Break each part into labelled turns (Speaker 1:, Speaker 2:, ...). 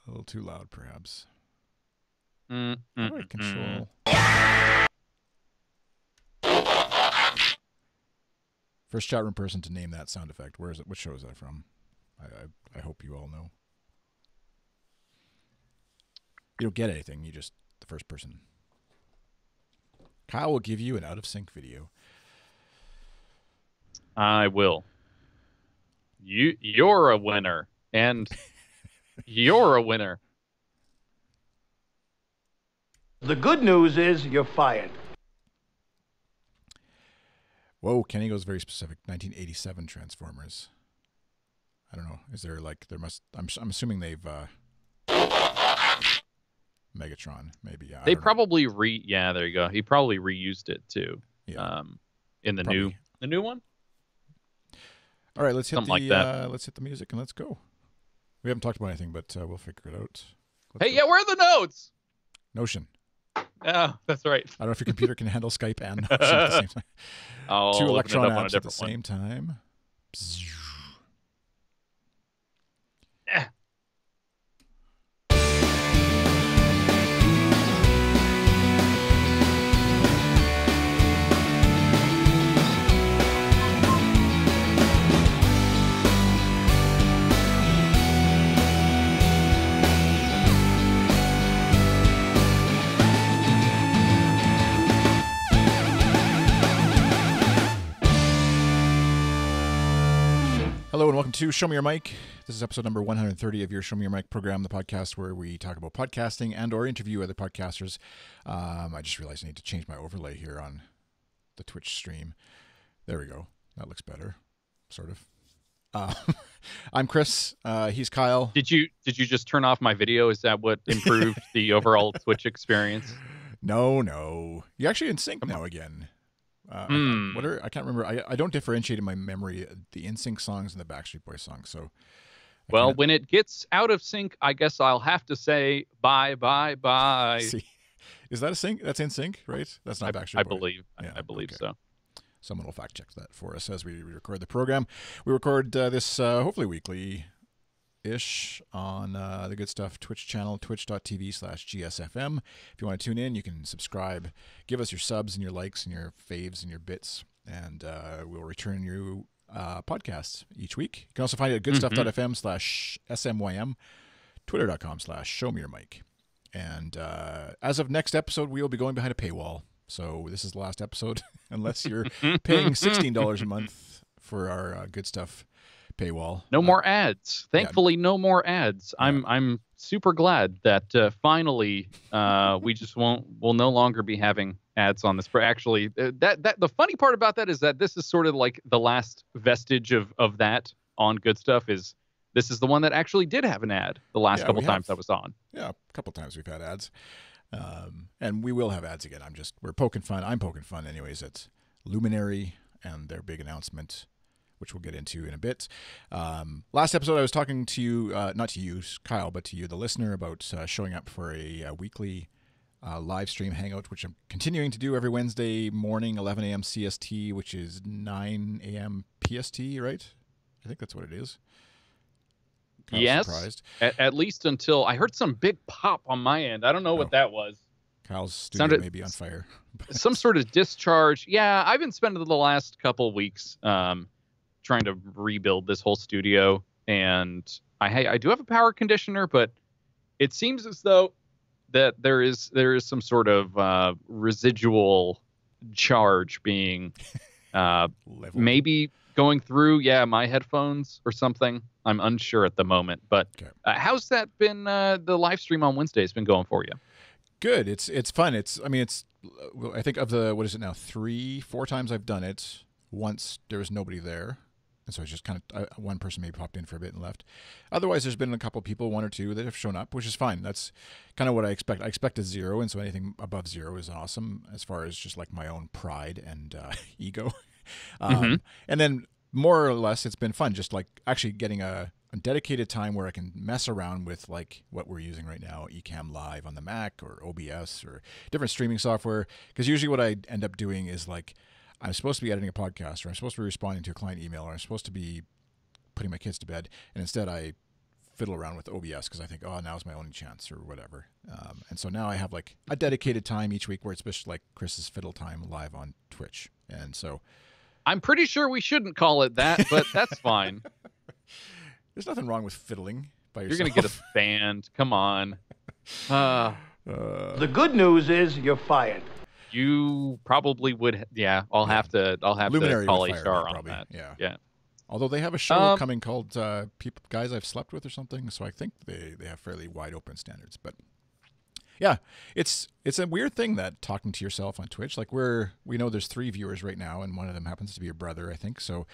Speaker 1: A little too loud, perhaps.
Speaker 2: How
Speaker 1: do I control? First chat room person to name that sound effect. Where is it? What show is that from? I hope you all know. You don't get anything. You just the first person. Kyle will give you an out of sync video.
Speaker 2: I will. You're a winner, and you're a winner.
Speaker 3: The good news is you're fired.
Speaker 1: Whoa, Kenny goes very specific. 1987 Transformers. I don't know. Is there like there must? I'm assuming they've Megatron maybe. Yeah,
Speaker 2: they probably yeah. There you go. He probably reused it too.
Speaker 1: Yeah.
Speaker 2: In the new one.
Speaker 1: All right, let's hit
Speaker 2: Something like that.
Speaker 1: Let's hit the music and let's go. We haven't talked about anything, but we'll figure it out.
Speaker 2: Hey, yeah, where are the notes?
Speaker 1: Notion.
Speaker 2: Oh, that's right.
Speaker 1: I don't know if your computer can handle Skype and Notion at the same time.
Speaker 2: Oh,
Speaker 1: 2 Electron apps at the same time. Hello and welcome to Show Me Your Mic. This is episode number 130 of your Show Me Your Mic program, the podcast where we talk about podcasting and or interview other podcasters. I just realized I need to change my overlay here on the Twitch stream. There we go. That looks better, sort of. I'm Chris. He's Kyle.
Speaker 2: Did you just turn off my video? Is that what improved the overall Twitch experience?
Speaker 1: No. You're actually in sync now again. I can't remember. I don't differentiate in my memory the NSYNC songs and the Backstreet Boys songs. So,
Speaker 2: well, when it gets out of sync, I guess I'll have to say bye.
Speaker 1: See, is that a sync? That's in sync, right? That's not Backstreet Boys.
Speaker 2: I believe so.
Speaker 1: Someone will fact check that for us as we record the program. We record this hopefully weekly ish on the Good Stuff Twitch channel, twitch.tv/GSFM. If you want to tune in, you can subscribe, give us your subs and your likes and your faves and your bits, and we'll return you podcasts each week. You can also find it at goodstuff.fm/SMYM, twitter.com/showmeyourmic. And as of next episode, we will be going behind a paywall. So this is the last episode, unless you're paying $16 a month for our Good Stuff paywall.
Speaker 2: No more ads. Thankfully, no more ads. Yeah. I'm super glad that finally we'll no longer be having ads on this. Actually, that the funny part about that is that this is sort of like the last vestige of that on Good Stuff. This is the one that actually did have an ad the last couple times I was on.
Speaker 1: Yeah, a couple times we've had ads. And we will have ads again. We're poking fun. I'm poking fun anyways at Luminary and their big announcement, which we'll get into in a bit. Last episode, I was talking to you, not to you, Kyle, but to you, the listener, about showing up for a weekly live stream hangout, which I'm continuing to do every Wednesday morning, 11 a.m. CST, which is 9 a.m. PST, right? I think that's what it is.
Speaker 2: Kyle's yes, surprised. At least until I heard some big pop on my end. I don't know what that was.
Speaker 1: Kyle's studio may be on fire.
Speaker 2: Some sort of discharge. Yeah, I've been spending the last couple weeks trying to rebuild this whole studio, and I do have a power conditioner, but it seems as though that there is some sort of residual charge being maybe going through my headphones or something. I'm unsure at the moment, but how's that been? The live stream on Wednesday has been going for you?
Speaker 1: Good. It's fun. I think of the, what is it now, 3-4 times I've done it. Once there was nobody there, and so it's just kind of one person maybe popped in for a bit and left. Otherwise, there's been a couple of people, 1 or 2, that have shown up, which is fine. That's kind of what I expect. I expect a 0, and so anything above 0 is awesome as far as just like my own pride and ego. And then more or less, it's been fun, just like actually getting a dedicated time where I can mess around with like what we're using right now, Ecamm Live on the Mac or OBS or different streaming software. Because usually what I end up doing is like, I'm supposed to be editing a podcast, or I'm supposed to be responding to a client email, or I'm supposed to be putting my kids to bed, and instead I fiddle around with OBS because I think, oh, now's my only chance or whatever. And so now I have like a dedicated time each week where it's just like Chris's fiddle time live on Twitch. And so
Speaker 2: I'm pretty sure we shouldn't call it that, but that's fine.
Speaker 1: There's nothing wrong with fiddling by yourself.
Speaker 2: You're going to get us banned. Come on.
Speaker 3: The good news is you're fired.
Speaker 2: You probably would. Yeah, I'll have to
Speaker 1: Luminary
Speaker 2: call
Speaker 1: would fire me,
Speaker 2: HR on
Speaker 1: probably.
Speaker 2: that.
Speaker 1: Yeah. Although they have a show coming called Guys I've Slept With or something, so I think they have fairly wide open standards. But yeah, it's a weird thing that talking to yourself on Twitch, like we know there's 3 viewers right now, and one of them happens to be your brother, I think. So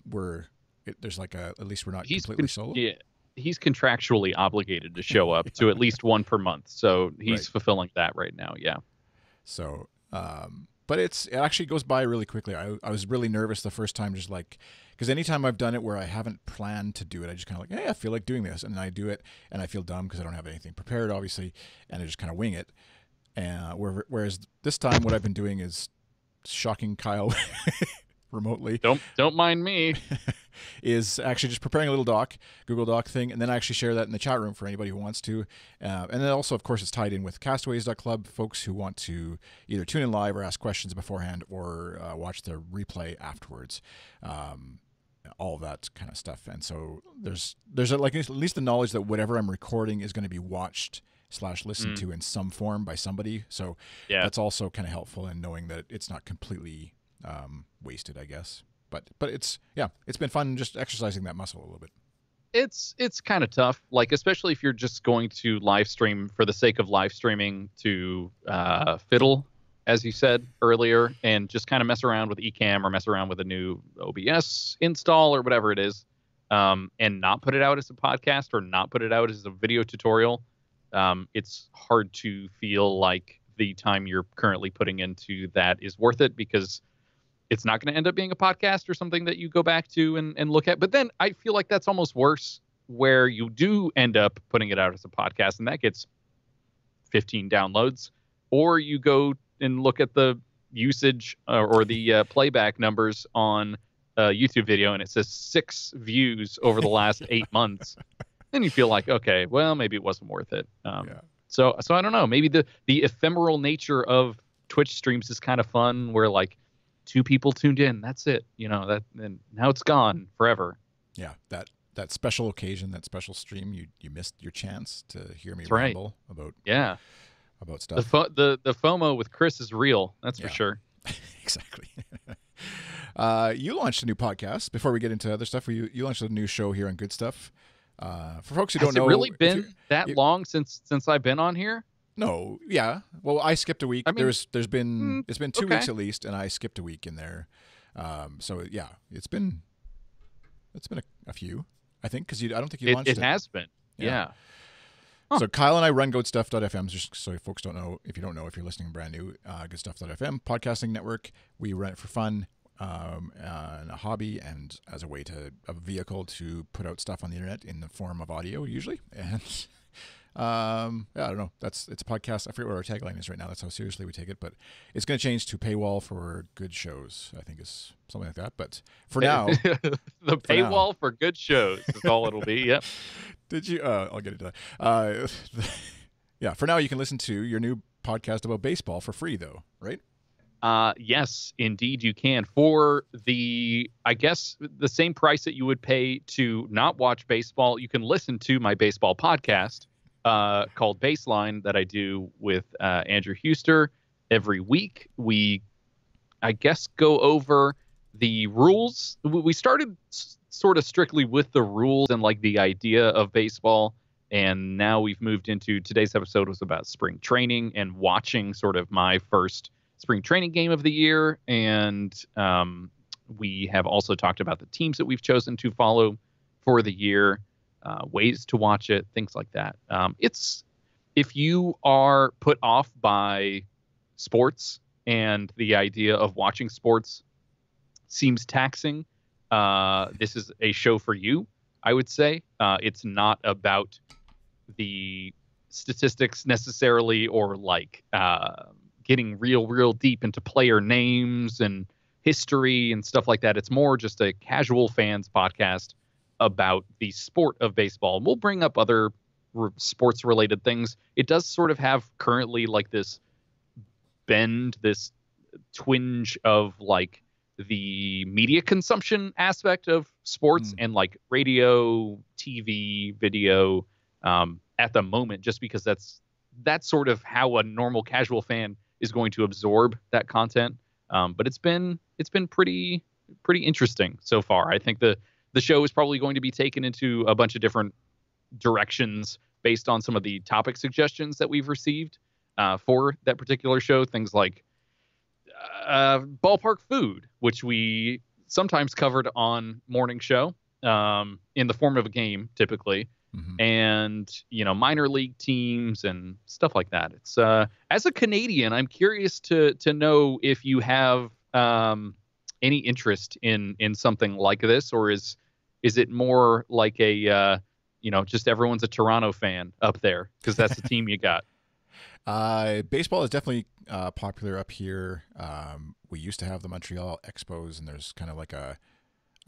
Speaker 1: there's like at least we're not completely solo.
Speaker 2: Yeah, he's contractually obligated to show up to at least one per month, so he's fulfilling that right now. Yeah.
Speaker 1: So, but it actually goes by really quickly. I was really nervous the first time, just like, because anytime I've done it where I haven't planned to do it, I just kind of like, hey, I feel like doing this, and then I do it, and I feel dumb because I don't have anything prepared, obviously, and I just kind of wing it. And whereas this time, what I've been doing is shocking Kyle remotely.
Speaker 2: Don't mind me.
Speaker 1: Is actually just preparing a little Google Doc thing, and then I actually share that in the chat room for anybody who wants to. And then also, of course, it's tied in with castaways.club, folks who want to either tune in live or ask questions beforehand or watch the replay afterwards. All of that kind of stuff. And so there's like at least the knowledge that whatever I'm recording is going to be watched / listened to in some form by somebody. So that's also kind of helpful in knowing that it's not completely wasted, I guess. But it's been fun just exercising that muscle a little bit.
Speaker 2: It's kind of tough, like especially if you're just going to live stream for the sake of live streaming to fiddle, as you said earlier, and just kind of mess around with Ecamm or mess around with a new OBS install or whatever it is, and not put it out as a podcast or not put it out as a video tutorial. It's hard to feel like the time you're currently putting into that is worth it, because it's not going to end up being a podcast or something that you go back to and look at. But then I feel like that's almost worse, where you do end up putting it out as a podcast and that gets 15 downloads, or you go and look at the usage or the playback numbers on a YouTube video and it says 6 views over the last 8 months. Then you feel like, okay, well, maybe it wasn't worth it. So I don't know. Maybe the ephemeral nature of Twitch streams is kind of fun, where like 2 people tuned in, that's it, and now it's gone forever.
Speaker 1: Yeah, that special occasion, that special stream, you missed your chance to hear me
Speaker 2: that's
Speaker 1: ramble
Speaker 2: right.
Speaker 1: about stuff.
Speaker 2: The FOMO with Chris is real, that's for sure.
Speaker 1: Exactly. You launched a new podcast. Before we get into other stuff, you launched a new show here on Good Stuff. For folks who don't know,
Speaker 2: has it really been that long since I've been on here?
Speaker 1: No, yeah. Well, I skipped a week.
Speaker 2: I mean,
Speaker 1: it's been 2 weeks at least, and I skipped a week in there. So yeah, it's been a few, I think, because I don't think you launched it.
Speaker 2: It has been, yeah.
Speaker 1: Huh. So Kyle and I run Goodstuff.fm, just so folks don't know, if you're listening brand new, Goodstuff.fm, podcasting network. We run it for fun, and a hobby, and as a vehicle to put out stuff on the internet in the form of audio, usually. And I don't know. It's a podcast. I forget what our tagline is right now. That's how seriously we take it. But it's going to change to paywall for good shows, I think, is something like that. But for now,
Speaker 2: the paywall for good shows is all it'll be. Yep.
Speaker 1: Did you? I'll get into that. Yeah. For now, you can listen to your new podcast about baseball for free, though, right?
Speaker 2: Yes, indeed you can. For I guess the same price that you would pay to not watch baseball, you can listen to my baseball podcast called Baseline that I do with Andrew Huster every week. We, I guess, go over the rules. We started sort of strictly with the rules and like the idea of baseball, and now we've moved into today's episode was about spring training and watching sort of my first spring training game of the year. And we have also talked about the teams that we've chosen to follow for the year, ways to watch it, things like that. If you are put off by sports and the idea of watching sports seems taxing, this is a show for you, I would say. It's not about the statistics necessarily, or like getting real deep into player names and history and stuff like that. It's more just a casual fans podcast about the sport of baseball. And we'll bring up other sports related things. It does sort of have currently like this bend, this twinge of like the media consumption aspect of sports and like radio, TV, video at the moment, just because that's sort of how a normal casual fan is going to absorb that content. But it's been pretty interesting so far. I think the show is probably going to be taken into a bunch of different directions based on some of the topic suggestions that we've received for that particular show. Things like ballpark food, which we sometimes covered on morning show in the form of a game, typically. And, minor league teams and stuff like that. It's as a Canadian, I'm curious to know if you have any interest in something like this, or is it more like a just everyone's a Toronto fan up there because that's the team you got?
Speaker 1: Baseball is definitely popular up here. We used to have the Montreal Expos, and there's kind of like a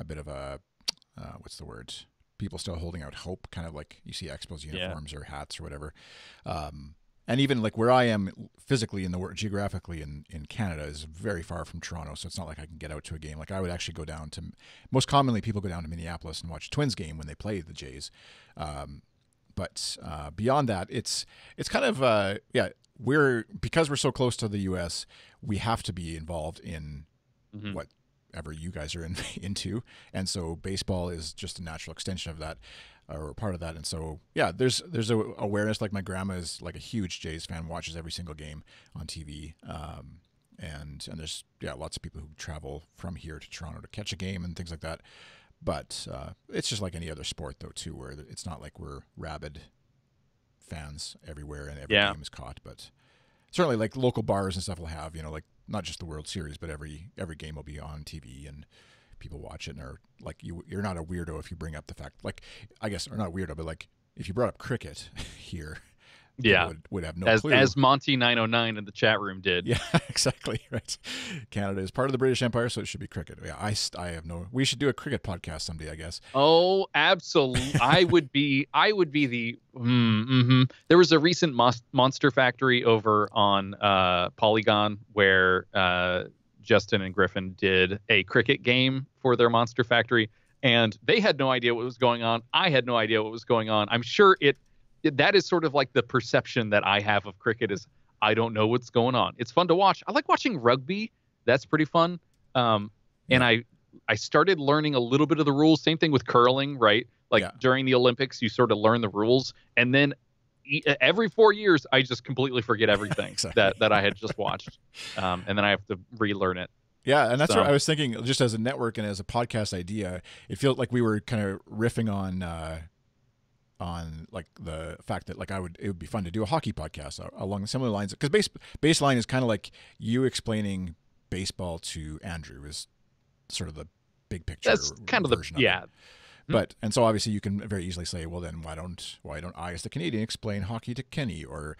Speaker 1: bit of a what's the word? People still holding out hope, kind of like you see Expos uniforms or hats or whatever. And even like where I am physically in the world, geographically in Canada, is very far from Toronto, so it's not like I can get out to a game. Like I would actually go down to, most commonly people go down to Minneapolis and watch a Twins game when they play the Jays. But beyond that, it's kind of because we're so close to the U.S., we have to be involved in whatever you guys are into, and so baseball is just a natural extension of that, or part of that. And so there's a awareness. Like my grandma is like a huge Jays fan, watches every single game on TV, and there's lots of people who travel from here to Toronto to catch a game and things like that. But it's just like any other sport, though, too, where it's not like we're rabid fans everywhere and every game is caught. But certainly, like local bars and stuff will have, like not just the World Series, but every game will be on TV and people watch it. And are like you're not a weirdo if you bring up the fact, like I guess, or not a weirdo, but like if you brought up cricket here. Would have no clue.
Speaker 2: As Monty 909 in the chat room did.
Speaker 1: Yeah, exactly. Right. Canada is part of the British Empire, so it should be cricket. Yeah, I have no. We should do a cricket podcast someday, I guess.
Speaker 2: Oh, absolutely. I would be the. There was a recent Monster Factory over on Polygon where Justin and Griffin did a cricket game for their Monster Factory, and they had no idea what was going on. I had no idea what was going on. I'm sure that is sort of like the perception that I have of cricket is I don't know what's going on. It's fun to watch. I like watching rugby. That's pretty fun. And I started learning a little bit of the rules. Same thing with curling, right? Like during the Olympics, you sort of learn the rules. And then every 4 years, I just completely forget everything that I had just watched. And then I have to relearn it.
Speaker 1: Yeah, and that's what I was thinking, just as a network and as a podcast idea, it feels like we were kind of riffing on like the fact that like it would be fun to do a hockey podcast along similar lines, because baseline is kind of like you explaining baseball to Andrew is sort of the big picture.
Speaker 2: That's kind of the
Speaker 1: version of it. But and so obviously you can very easily say, well then why don't I as the Canadian explain hockey to Kenny, or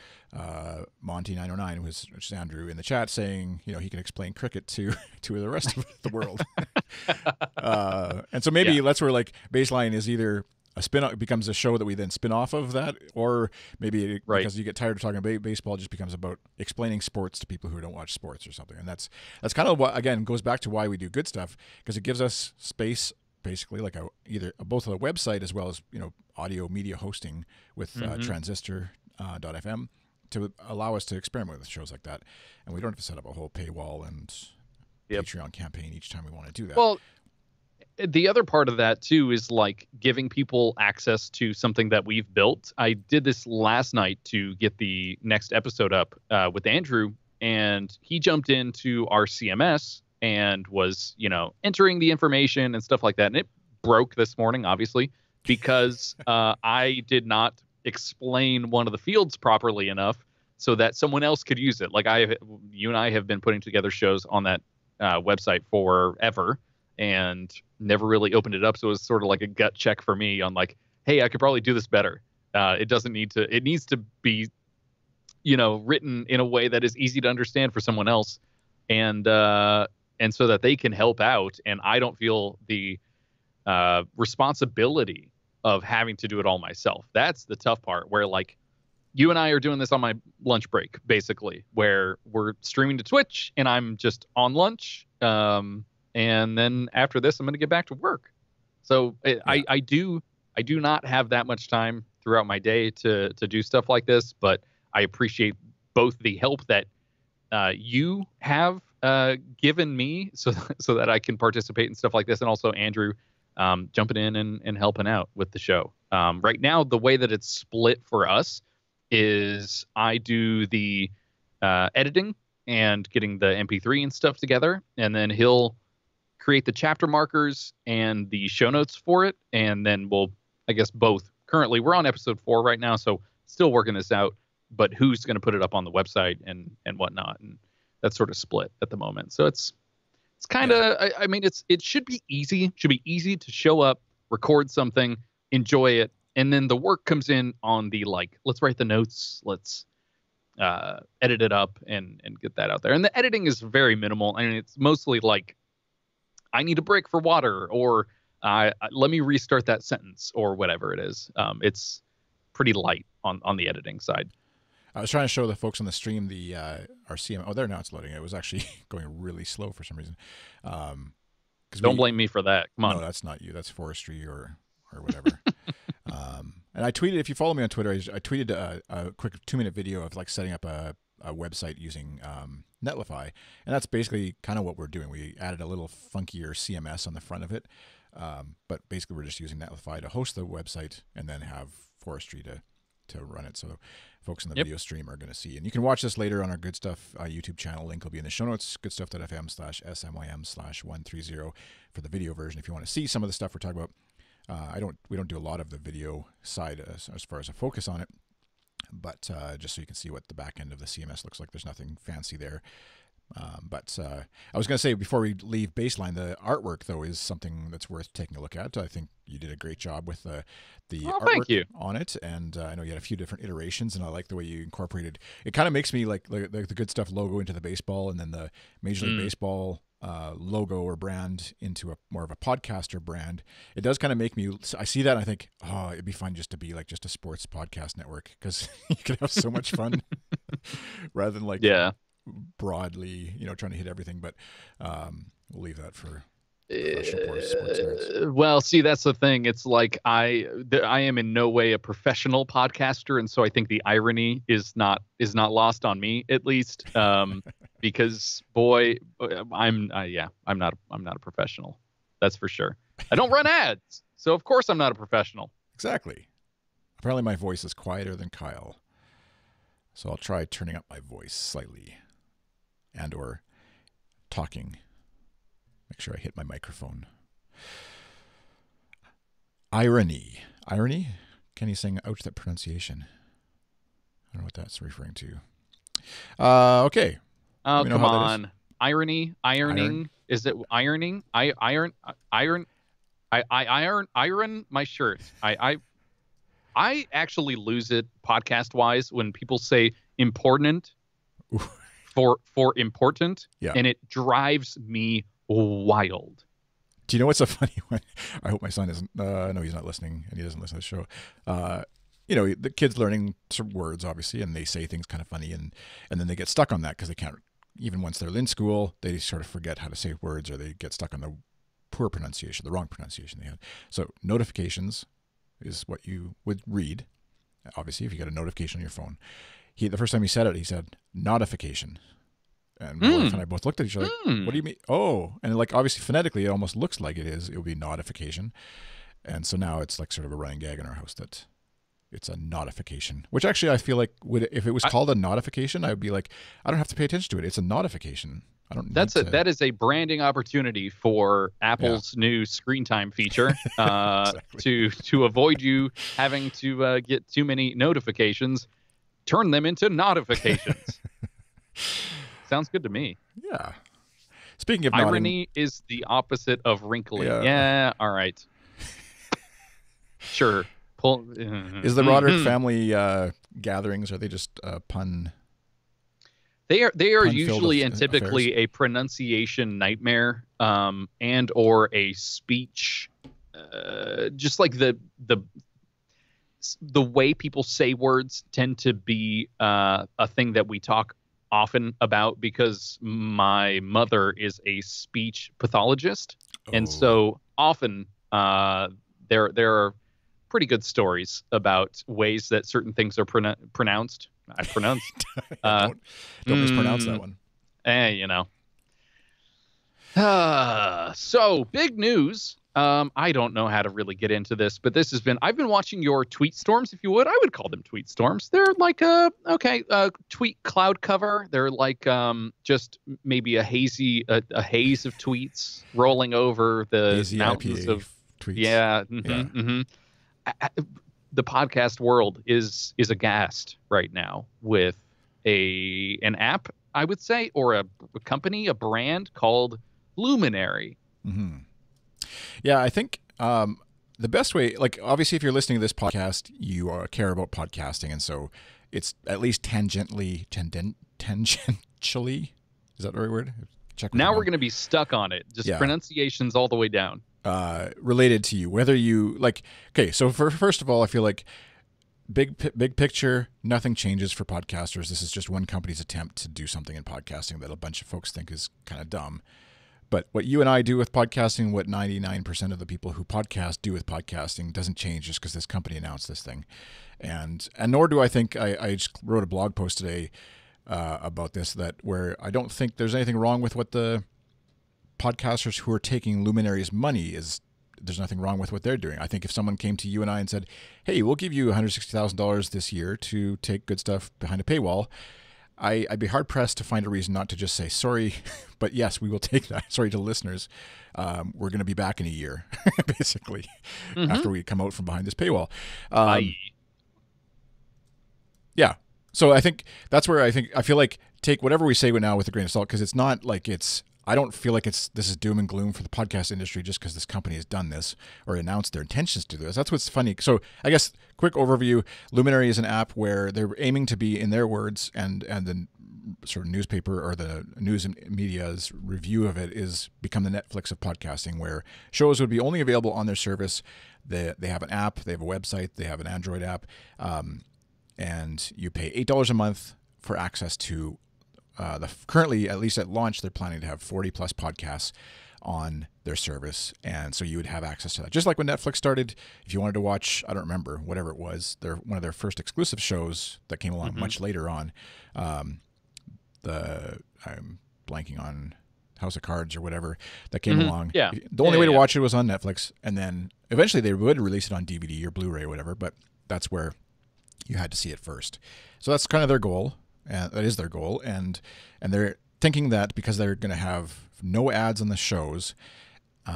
Speaker 1: Monty 909, which is Andrew in the chat, saying he can explain cricket to the rest of the world. And so maybe that's where like baseline is either a spin-off, becomes a show that we then spin off of that, or maybe because you get tired of talking about baseball, it just becomes about explaining sports to people who don't watch sports or something. And that's kind of what, again, goes back to why we do Good Stuff, because it gives us space, basically, like both a website as well as audio media hosting with transistor.fm to allow us to experiment with shows like that, and we don't have to set up a whole paywall and Patreon campaign each time we want to do that.
Speaker 2: Well, the other part of that too is like giving people access to something that we've built. I did this last night to get the next episode up with Andrew, and he jumped into our CMS and was, entering the information and stuff like that. And it broke this morning, obviously, because I did not explain one of the fields properly enough so that someone else could use it. Like you and I have been putting together shows on that website forever, and never really opened it up. So it was sort of like a gut check for me on like, hey, I could probably do this better. It needs to be, written in a way that is easy to understand for someone else. And so that they can help out. And I don't feel the responsibility of having to do it all myself. That's the tough part, where like you and I are doing this on my lunch break, basically, where we're streaming to Twitch and I'm just on lunch. And then after this, I'm going to get back to work. So I do not have that much time throughout my day to do stuff like this, but I appreciate both the help that you have given me so that I can participate in stuff like this, and also Andrew jumping in and helping out with the show. Right now, the way that it's split for us is I do the editing and getting the MP3 and stuff together, and then he'll create the chapter markers and the show notes for it, and then we'll, I guess, both. Currently, we're on episode 4 right now, so still working this out, but who's going to put it up on the website and whatnot, and that's sort of split at the moment. So it's kind of, I mean, it should be easy. Should be easy to show up, record something, enjoy it, and then the work comes in on the, like, let's write the notes, let's edit it up and get that out there. And the editing is very minimal. I mean, it's mostly like, I need a break for water, or let me restart that sentence, or whatever it is. It's pretty light on the editing side.
Speaker 1: I was trying to show the folks on the stream the our CM. Oh, there, now it's loading. It was actually going really slow for some reason.
Speaker 2: Don't blame me for that. Come on.
Speaker 1: No, that's not you. That's forestry or whatever. And I tweeted, if you follow me on Twitter, I tweeted a quick 2-minute video of like setting up a website using Netlify, and that's basically kind of what we're doing. We added a little funkier CMS on the front of it, but basically we're just using Netlify to host the website and then have forestry to run it. So folks in the video stream are going to see, and you can watch this later on our Good Stuff YouTube channel. Link will be in the show notes, goodstuff.fm/SMYM/130 for the video version if you want to see some of the stuff we're talking about. We don't do a lot of the video side as far as a focus on it, but just so you can see what the back end of the CMS looks like. There's nothing fancy there. But I was going to say, before we leave Baseline, the artwork, though, is something that's worth taking a look at. I think you did a great job with the artwork on it, and I know you had a few different iterations, and I like the way you incorporated. It kind of makes me like the Good Stuff logo into the baseball, and then the Major League Baseball logo or brand into more of a podcaster brand. It does kind of make me, I see that and I think, oh, it'd be fun just to be like just a sports podcast network, because you could have so much fun rather than like broadly, trying to hit everything. But we'll leave that for sports nerds.
Speaker 2: Well, see, that's the thing. It's like I am in no way a professional podcaster, and so I think the irony is not lost on me, at least, because boy, I'm not a professional. That's for sure. I don't run ads, so of course I'm not a professional.
Speaker 1: Exactly. Apparently my voice is quieter than Kyle, so I'll try turning up my voice slightly and or talking. Make sure I hit my microphone. Irony. Kenny's saying, ouch, that pronunciation. I don't know what that's referring to. Okay.
Speaker 2: Oh, come on. Irony, ironing. Is it ironing? I iron my shirt. I actually lose it podcast wise when people say important for important, and it drives me wild.
Speaker 1: Do you know what's a funny one? I hope my son isn't. No, he's not listening, and he doesn't listen to the show. The kids learning some words, obviously, and they say things kind of funny, and then they get stuck on that because they can't. Even once they're in school, they sort of forget how to say words, or they get stuck on the poor pronunciation, the wrong pronunciation they had. So notifications is what you would read. Obviously, if you get a notification on your phone, the first time he said it, he said notification. And my wife and I both looked at each other like, what do you mean? Oh, and like obviously phonetically, it almost looks like it is. It would be notification. And so now it's like sort of a running gag in our house that it's a notification, which actually I feel like if it was called a notification, I would be like, I don't have to pay attention to it. It's a notification. I don't.
Speaker 2: That is a branding opportunity for Apple's new screen time feature exactly. to avoid you having to get too many notifications. Turn them into notifications. Sounds good to me.
Speaker 1: Yeah. Speaking of
Speaker 2: irony, is the opposite of wrinkly. Yeah. All right. Sure.
Speaker 1: Is the Roderick family gatherings, are they just pun?
Speaker 2: They are usually and typically affairs? A pronunciation nightmare, and or a speech just like the way people say words tend to be a thing that we talk often about, because my mother is a speech pathologist, and so often there are pretty good stories about ways that certain things are pronounced. I pronounced.
Speaker 1: Don't mispronounce that one.
Speaker 2: You know. So big news. I don't know how to really get into this, but I've been watching your tweet storms, if you would. I would call them tweet storms. They're like a tweet cloud cover. They're like just maybe a haze of tweets rolling over the
Speaker 1: hazy
Speaker 2: mountains
Speaker 1: IPA
Speaker 2: of
Speaker 1: tweets.
Speaker 2: Yeah. The podcast world is aghast right now with an app, I would say, or a company, a brand called Luminary.
Speaker 1: Mm-hmm. Yeah, I think the best way, like, obviously, if you're listening to this podcast, you care about podcasting, and so it's at least tangentially, is that the right word?
Speaker 2: Now we're going to be stuck on it. Just pronunciations all the way down.
Speaker 1: Related to you, whether you like. Okay, so first of all, I feel like big picture, nothing changes for podcasters. This is just one company's attempt to do something in podcasting that a bunch of folks think is kind of dumb. But what you and I do with podcasting, what 99% of the people who podcast do with podcasting, doesn't change just because this company announced this thing. And nor do I think, I just wrote a blog post today about this, where I don't think there's anything wrong with what the podcasters who are taking Luminary's money is. There's nothing wrong with what they're doing. I think if someone came to you and I and said, hey, we'll give you $160,000 this year to take good stuff behind a paywall, I'd be hard-pressed to find a reason not to just say, sorry, but yes, we will take that. Sorry to listeners. We're going to be back in a year, basically, after we come out from behind this paywall. Yeah. So I think that's where I feel like take whatever we say now with a grain of salt, because it's not like I don't feel like this is doom and gloom for the podcast industry just because this company has done this or announced their intentions to do this. That's what's funny. So I guess quick overview, Luminary is an app where they're aiming to be, in their words, and the sort of newspaper or the news and media's review of it is become the Netflix of podcasting, where shows would be only available on their service. They have an app, they have a website, they have an Android app, and you pay $8 a month for access to currently, at least at launch, they're planning to have 40 plus podcasts on their service, and so you would have access to that. Just like when Netflix started, if you wanted to watch, I don't remember, whatever it was, one of their first exclusive shows that came along much later on. I'm blanking on House of Cards or whatever that came along.
Speaker 2: Yeah.
Speaker 1: The only way to watch it was on Netflix, and then eventually they would release it on DVD or Blu-ray or whatever, but that's where you had to see it first. So that's kind of their goal. And that is their goal, and they're thinking that because they're going to have no ads on the shows, people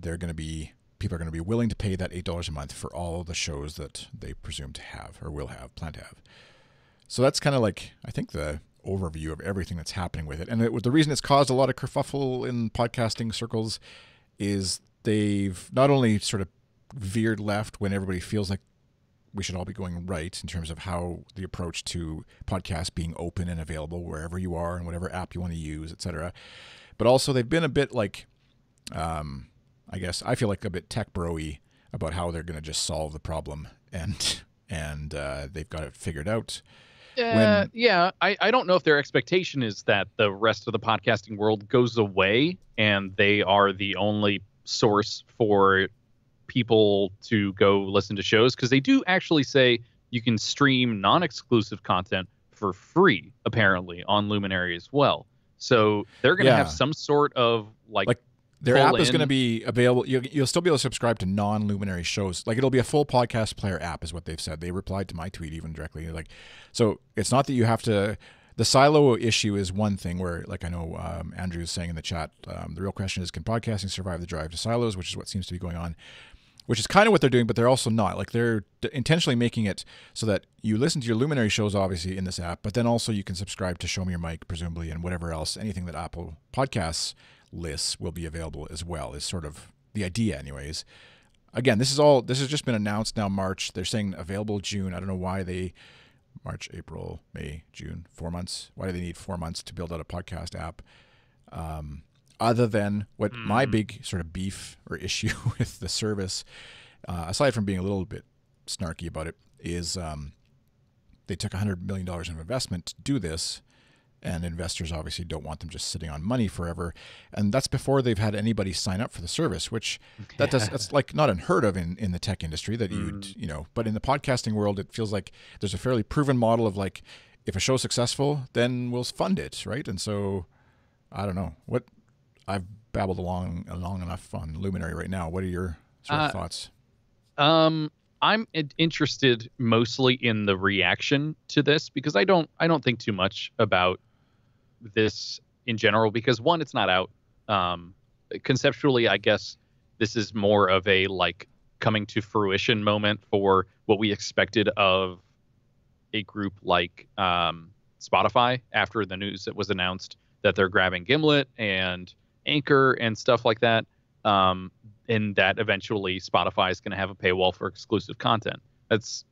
Speaker 1: are going to be willing to pay that $8 a month for all of the shows that they presume to have or plan to have. So that's kind of like, I think, the overview of everything that's happening with it. And the reason it's caused a lot of kerfuffle in podcasting circles is they've not only sort of veered left when everybody feels like we should all be going right in terms of how the approach to podcasts being open and available wherever you are and whatever app you want to use, etc. But also they've been a bit like, I guess I feel like a bit tech bro-y about how they're going to just solve the problem, and they've got it figured out.
Speaker 2: I don't know if their expectation is that the rest of the podcasting world goes away and they are the only source for people to go listen to shows, because they do actually say you can stream non-exclusive content for free, apparently, on Luminary as well. So they're going to have some sort of like
Speaker 1: their app is going to be available. You'll still be able to subscribe to non-Luminary shows. Like, it'll be a full podcast player app is what they've said. They replied to my tweet even directly. Like, so it's not that you have to. The silo issue is one thing where, like, I know Andrew is saying in the chat, the real question is, can podcasting survive the drive to silos, which is what seems to be going on. Which is kind of what they're doing, but they're also not. Like, they're intentionally making it so that you listen to your Luminary shows, obviously, in this app, but then also you can subscribe to Show Me Your Mic, presumably, and whatever else, anything that Apple Podcasts lists will be available as well, is sort of the idea, anyways. Again, this has just been announced now, March. They're saying available June. I don't know why March, April, May, June, 4 months. Why do they need 4 months to build out a podcast app? other than what my big sort of beef or issue with the service, aside from being a little bit snarky about it, is they took $100 million in investment to do this, and investors obviously don't want them just sitting on money forever. And that's before they've had anybody sign up for the service, which that's like not unheard of in the tech industry that you'd, but in the podcasting world, it feels like there's a fairly proven model of like, if a show's successful, then we'll fund it, right? And so I don't know what I've babbled long enough on Luminary right now. What are your sort of thoughts?
Speaker 2: I'm interested mostly in the reaction to this, because I don't think too much about this in general, because one, it's not out. Conceptually, I guess this is more of a like coming to fruition moment for what we expected of a group like Spotify after the news that was announced that they're grabbing Gimlet and Anchor and stuff like that. And that eventually Spotify is going to have a paywall for exclusive content. That's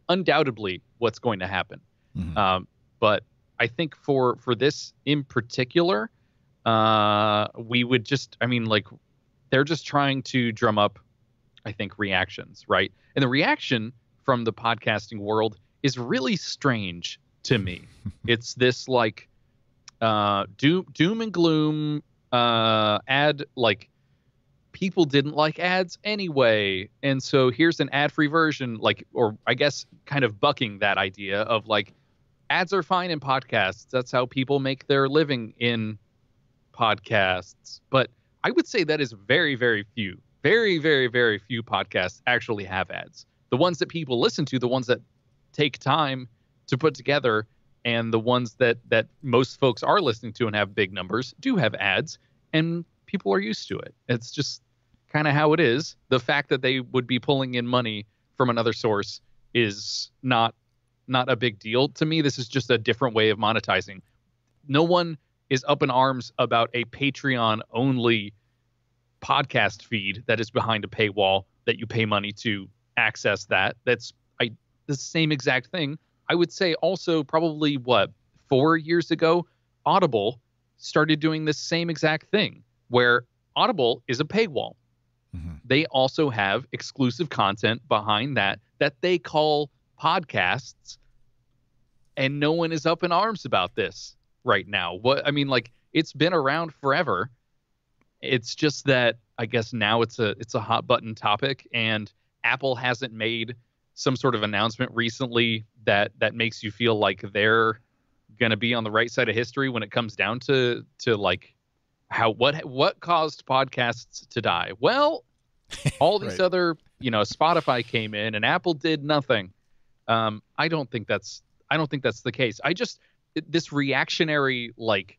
Speaker 2: undoubtedly what's going to happen. Mm-hmm. But I think for this in particular, we would just, they're just trying to drum up, I think, reactions, right? And the reaction from the podcasting world is really strange to me. It's this like doom and gloom ad, like people didn't like ads anyway, and so here's an ad-free version, like, or I guess kind of bucking that idea of like ads are fine in podcasts. That's how people make their living in podcasts. But I would say that is very, very few podcasts actually have ads. The ones that people listen to, the ones that take time to put together, and the ones that most folks are listening to and have big numbers do have ads, and people are used to it. It's just kind of how it is. The fact that they would be pulling in money from another source is not a big deal to me. This is just a different way of monetizing. No one is up in arms about a Patreon only podcast feed that is behind a paywall that you pay money to access. That's the same exact thing. I would say also probably 4 years ago, Audible started doing this same exact thing, where Audible is a paywall. Mm-hmm. They also have exclusive content behind that they call podcasts, and no one is up in arms about this right now. It's been around forever. It's just that I guess now it's a hot button topic, and Apple hasn't made some sort of announcement recently that makes you feel like they're going to be on the right side of history when it comes down to like what caused podcasts to die. Well, all these
Speaker 1: right.
Speaker 2: other, Spotify came in and Apple did nothing. I don't think that's the case. This reactionary, like,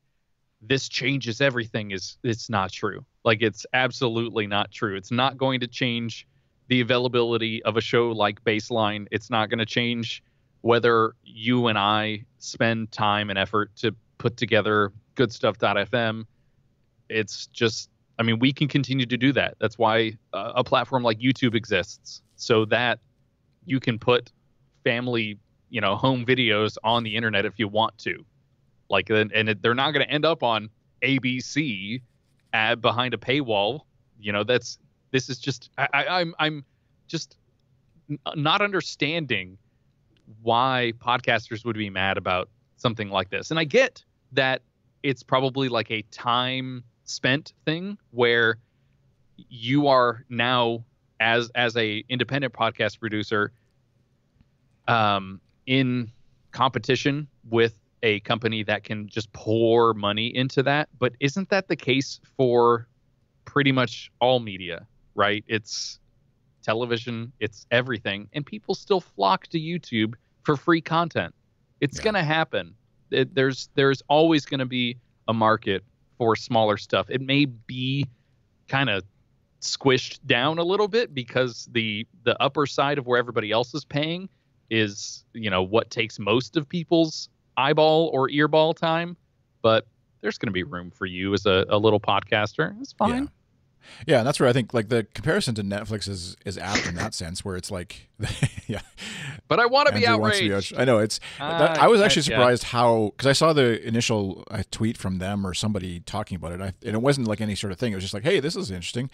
Speaker 2: this changes everything it's not true. Like, it's absolutely not true. It's not going to change the availability of a show like Baseline. It's not going to change whether you and I spend time and effort to put together Goodstuff.fm. It's just, we can continue to do that. That's why a platform like YouTube exists, so that you can put family, home videos on the internet if you want to. Like, they're not going to end up on ABC ad behind a paywall. This is just, I'm just not understanding why podcasters would be mad about something like this. And I get that it's probably like a time spent thing where you are now as a independent podcast producer in competition with a company that can just pour money into that. But isn't that the case for pretty much all media, right? It's television, it's everything, and people still flock to YouTube for free content. It's going to happen. There's always going to be a market for smaller stuff. It may be kind of squished down a little bit because the upper side of where everybody else is paying is, what takes most of people's eyeball or earball time. But there's going to be room for you as a little podcaster. It's fine.
Speaker 1: Yeah, and that's where I think like the comparison to Netflix is apt in that sense, where it's like, yeah.
Speaker 2: But I want to be
Speaker 1: Andrew wants to
Speaker 2: outraged.
Speaker 1: I know it's. I was actually surprised how, because I saw the initial tweet from them or somebody talking about it, and it wasn't like any sort of thing. It was just like, hey, this is interesting.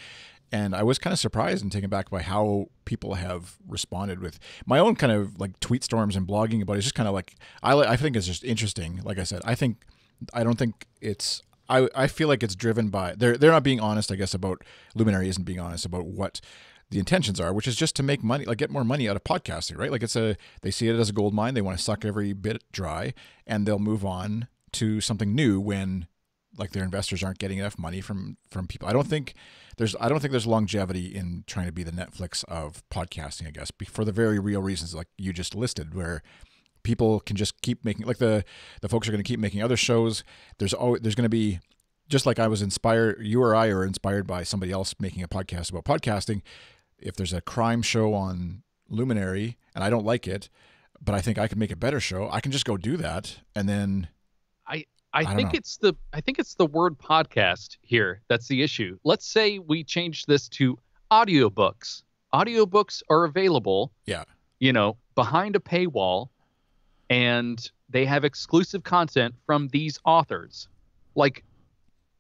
Speaker 1: And I was kind of surprised and taken back by how people have responded with my own kind of like tweet storms and blogging about it. It's just kind of like, I think it's just interesting. Like I said, I don't think it's, I feel like it's driven by, they're not being honest, I guess, about, Luminary isn't being honest about what the intentions are, which is just to make money, like get more money out of podcasting, right? Like they see it as a gold mine. They want to suck every bit dry, and they'll move on to something new when like their investors aren't getting enough money from people. I don't think there's longevity in trying to be the Netflix of podcasting, I guess, for the very real reasons like you just listed, where people can just keep making, like the folks are going to keep making other shows. There's going to be, just like I was inspired, you or I are inspired by somebody else making a podcast about podcasting. If there's a crime show on Luminary and I don't like it, but I think I can make a better show, I can just go do that. And then
Speaker 2: I think it's the word podcast here that's the issue. Let's say we change this to audiobooks. Audiobooks are available, behind a paywall, and they have exclusive content from these authors. Like,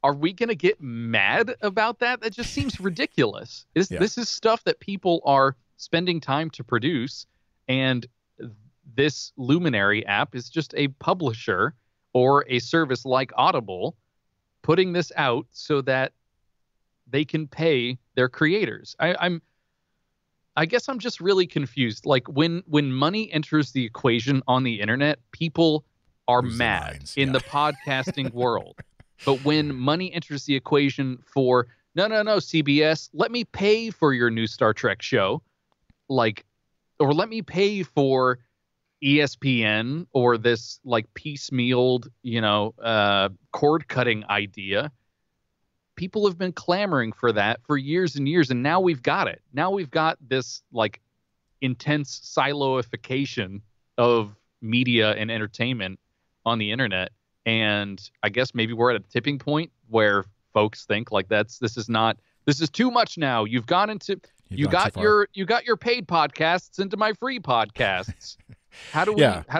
Speaker 2: are we going to get mad about that? That just seems ridiculous. This is stuff that people are spending time to produce, and this Luminary app is just a publisher or a service like Audible putting this out so that they can pay their creators. I guess I'm just really confused. Like when money enters the equation on the internet, people are mad in the podcasting world. But when money enters the equation for no, CBS, let me pay for your new Star Trek show, or let me pay for ESPN or this like piecemealed, cord cutting idea. People have been clamoring for that for years and years, and now we've got it. Now we've got this like intense siloification of media and entertainment on the internet. And I guess maybe we're at a tipping point where folks think like this is too much now. You got your paid podcasts into my free podcasts. How do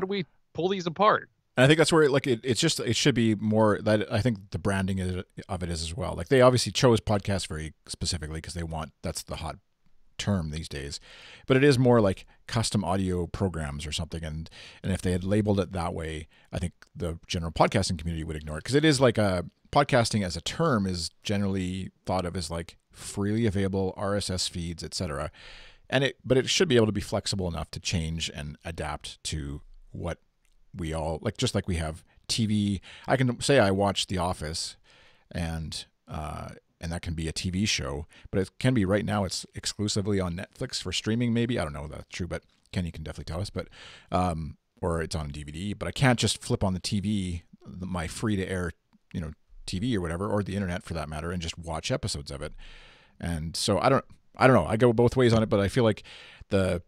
Speaker 2: we pull these apart?
Speaker 1: And I think that's where it should be more that I think the branding of it is as well. Like they obviously chose podcasts very specifically because that's the hot term these days, but it is more like custom audio programs or something. And if they had labeled it that way, I think the general podcasting community would ignore it, because it is like podcasting as a term is generally thought of as like freely available RSS feeds, etc. But it should be able to be flexible enough to change and adapt to what we all like. Just like we have TV, I can say I watch The Office, and that can be a TV show, but it can be right now it's exclusively on Netflix for streaming. Maybe, I don't know if that's true, but Ken, you can definitely tell us. But or it's on DVD, but I can't just flip on the TV, my free to air, TV or whatever, or the internet for that matter, and just watch episodes of it. And so I don't know. I go both ways on it, but I feel like the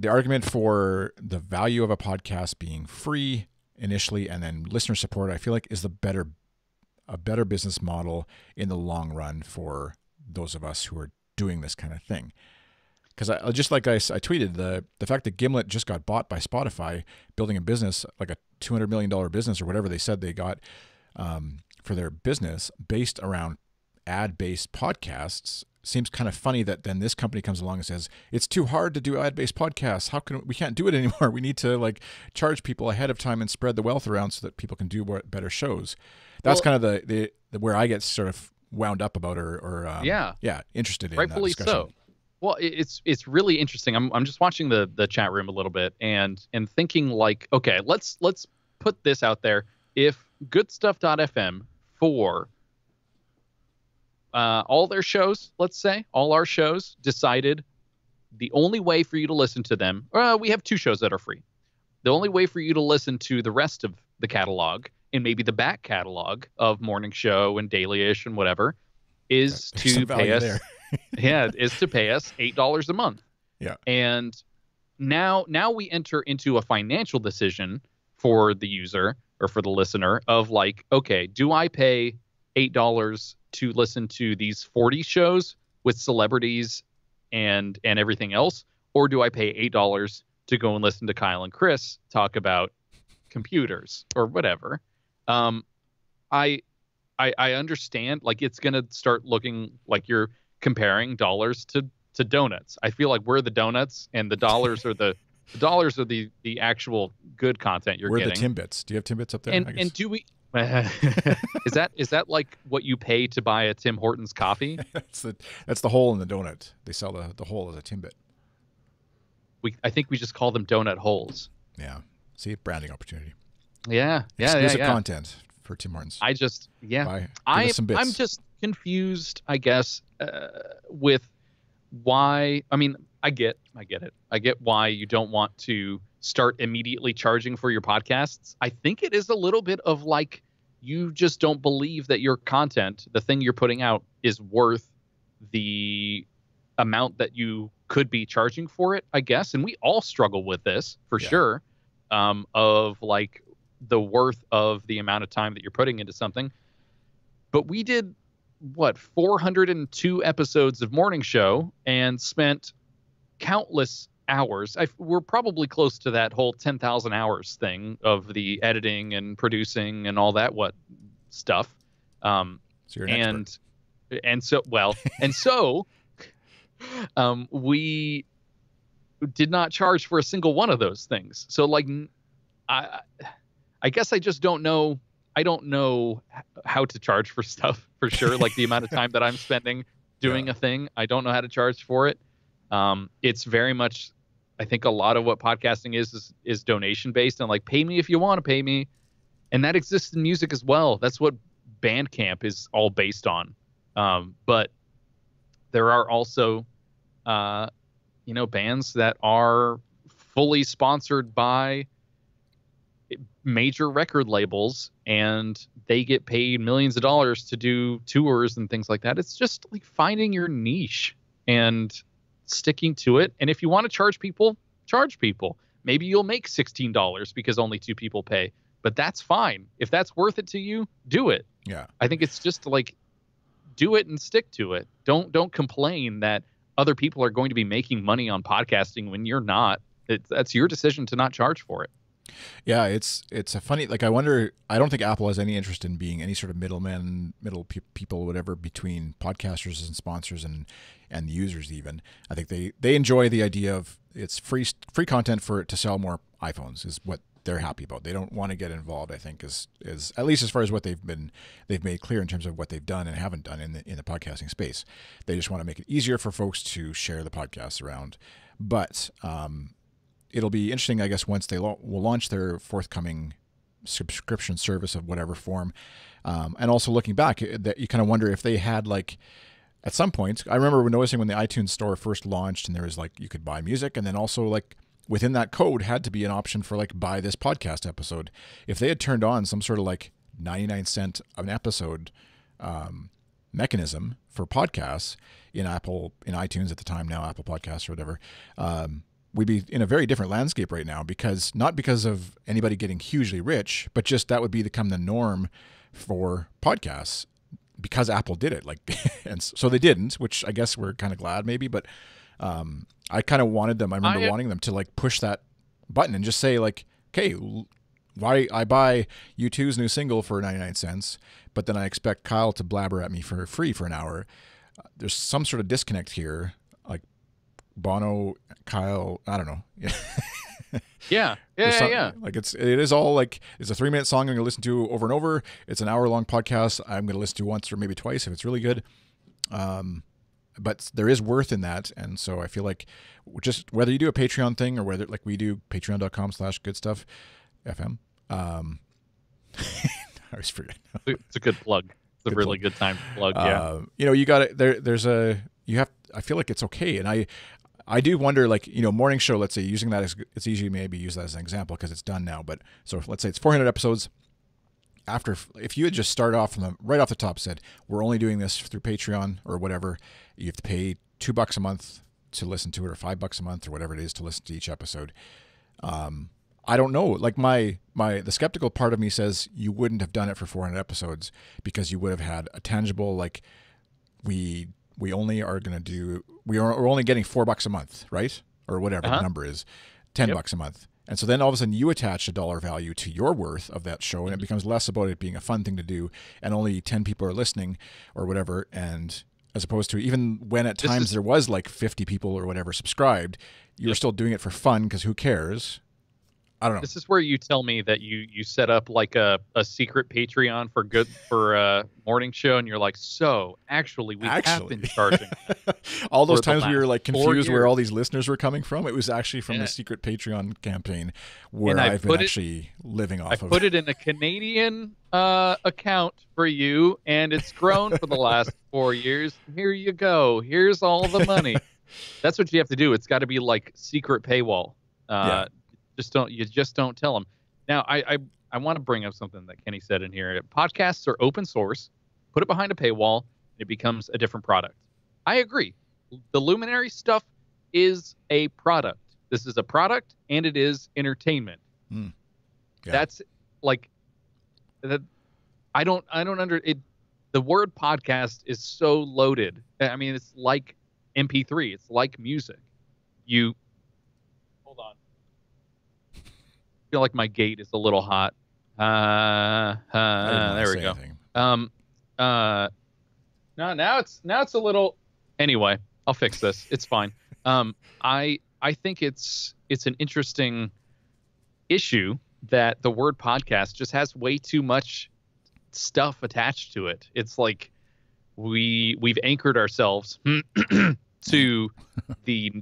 Speaker 1: argument for the value of a podcast being free initially and then listener support, I feel like is a better business model in the long run for those of us who are doing this kind of thing. Because I tweeted the fact that Gimlet just got bought by Spotify, building a business like a $200 million business or whatever they said they got for their business based around ad-based podcasts, seems kind of funny that then this company comes along and says it's too hard to do ad-based podcasts. We can't do it anymore. We need to like charge people ahead of time and spread the wealth around so that people can do better shows. That's kind of the where I get sort of wound up about or interested in.
Speaker 2: Rightfully
Speaker 1: that discussion.
Speaker 2: so. Well, it's really interesting. I'm just watching the chat room a little bit and thinking like, okay, let's put this out there. If Goodstuff.fm for all their shows, let's say all our shows, decided the only way for you to listen to them, we have 2 shows that are free. The only way for you to listen to the rest of the catalog and maybe the back catalog of Morning Show and Daily-ish and whatever is to pay us. Is to pay us $8 a month.
Speaker 1: Yeah.
Speaker 2: And now we enter into a financial decision for the user or for the listener of like, okay, do I pay $8 to listen to these 40 shows with celebrities and everything else, or do I pay $8 to go and listen to Kyle and Chris talk about computers or whatever? I understand, like, it's gonna start looking like you're comparing dollars to donuts. I feel like we're the donuts and the dollars are the actual good content you're
Speaker 1: We're
Speaker 2: getting.
Speaker 1: the Timbits. Do you have Timbits up there?
Speaker 2: And do we is that like what you pay to buy a Tim Hortons coffee?
Speaker 1: that's the hole in the donut. They sell the hole as a Timbit.
Speaker 2: I think we just call them donut holes.
Speaker 1: Yeah. See, branding opportunity.
Speaker 2: Yeah.
Speaker 1: Exclusive content for Tim Hortons.
Speaker 2: I just
Speaker 1: I'm
Speaker 2: just confused, I guess, with why. I mean, I get it. I get why you don't want to start immediately charging for your podcasts. I think it is a little bit of like, you just don't believe that your content, the thing you're putting out, is worth the amount that you could be charging for it, I guess. And we all struggle with this for sure, of like the worth of the amount of time that you're putting into something. But we did 402 episodes of Morning Show and spent countless hours. We're probably close to that whole 10,000 hours thing of the editing and producing and all that stuff.
Speaker 1: So you're an
Speaker 2: expert. We did not charge for a single one of those things. So like, I guess I just don't know. I don't know how to charge for stuff for sure. Like the amount of time that I'm spending doing a thing, I don't know how to charge for it. It's very much, I think a lot of what podcasting is donation based, and like, pay me if you want to pay me. And that exists in music as well. That's what Bandcamp is all based on. But there are also, bands that are fully sponsored by major record labels, and they get paid millions of dollars to do tours and things like that. It's just like finding your niche and sticking to it. And if you want to charge people, charge people. Maybe you'll make $16 because only 2 people pay, but that's fine. If that's worth it to you, do it.
Speaker 1: Yeah.
Speaker 2: I think it's just like, do it and stick to it. Don't complain that other people are going to be making money on podcasting when you're not. That's your decision to not charge for it.
Speaker 1: Yeah, it's a funny, like, I wonder, I don't think Apple has any interest in being any sort of people, whatever, between podcasters and sponsors and the users even. I think they enjoy the idea of it's free content for it to sell more iPhones is what they're happy about. They don't want to get involved, I think, is at least as far as what they've made clear in terms of what they've done and haven't done in the podcasting space. They just want to make it easier for folks to share the podcasts around. But it'll be interesting, I guess, once they will launch their forthcoming subscription service of whatever form. And also looking back, that you kind of wonder if they had, like, at some point, I remember noticing when the iTunes store first launched and there was like, you could buy music, and then also like within that code had to be an option for like, buy this podcast episode. If they had turned on some sort of like 99-cent an episode mechanism for podcasts in iTunes at the time, now Apple Podcasts or whatever, we'd be in a very different landscape right now, not because of anybody getting hugely rich, but just that would become the norm for podcasts because Apple did it. Like, and so they didn't, which I guess we're kind of glad maybe, but I kind of wanted them. I remember wanting them to like push that button and just say like, okay, why I buy U2's new single for 99 cents, but then I expect Kyle to blabber at me for free for an hour. There's some sort of disconnect here. Like Bono, Kyle, I don't know.
Speaker 2: Yeah.
Speaker 1: Like it is all like, it's a 3-minute song I'm going to listen to over and over. It's an hour-long podcast I'm going to listen to once or maybe twice if it's really good. But there is worth in that, and so I feel like just whether you do a Patreon thing or whether like we do, patreon.com/goodstuff.fm. I always forget.
Speaker 2: It's a good plug. It's a really good time to plug. Yeah.
Speaker 1: You got it. I feel like it's okay, and I do wonder, like, Morning Show, let's say, using that as, it's easy to maybe use that as an example because it's done now, but so let's say it's 400 episodes. If you had just started off right off the top, said we're only doing this through Patreon or whatever, you have to pay $2 a month to listen to it, or $5 a month or whatever it is to listen to each episode. I don't know. Like the skeptical part of me says you wouldn't have done it for 400 episodes because you would have had a tangible, like, we only are going to do, we're only getting $4 a month, right? Or whatever the number is, $10 a month. And so then all of a sudden you attach a dollar value to your worth of that show, and it becomes less about it being a fun thing to do and only 10 people are listening or whatever. And as opposed to even when at times there was like 50 people or whatever subscribed, you were still doing it for fun because who cares? I don't know.
Speaker 2: This is where you tell me that you set up like a secret Patreon for morning show, and you're like, so actually we have been charging.
Speaker 1: All those times we were like confused where all these listeners were coming from. It was actually from the secret Patreon campaign where I've been actually living off of.
Speaker 2: I put it in a Canadian account for you, and it's grown for the last 4 years. Here you go. Here's all the money. That's what you have to do. It's got to be like secret paywall. You just don't tell them. Now, I want to bring up something that Kenny said in here. Podcasts are open source. Put it behind a paywall, and it becomes a different product. I agree. The Luminary stuff is a product. This is a product, and it is entertainment. Yeah. That's like that. I don't under it. The word podcast is so loaded. I mean, it's like MP3. It's like music. Hold on. I feel like my gate is a little hot. There we go. No, now it's a little. Anyway, I'll fix this. It's fine. I think it's an interesting issue that the word podcast just has way too much stuff attached to it. It's like we've anchored ourselves to the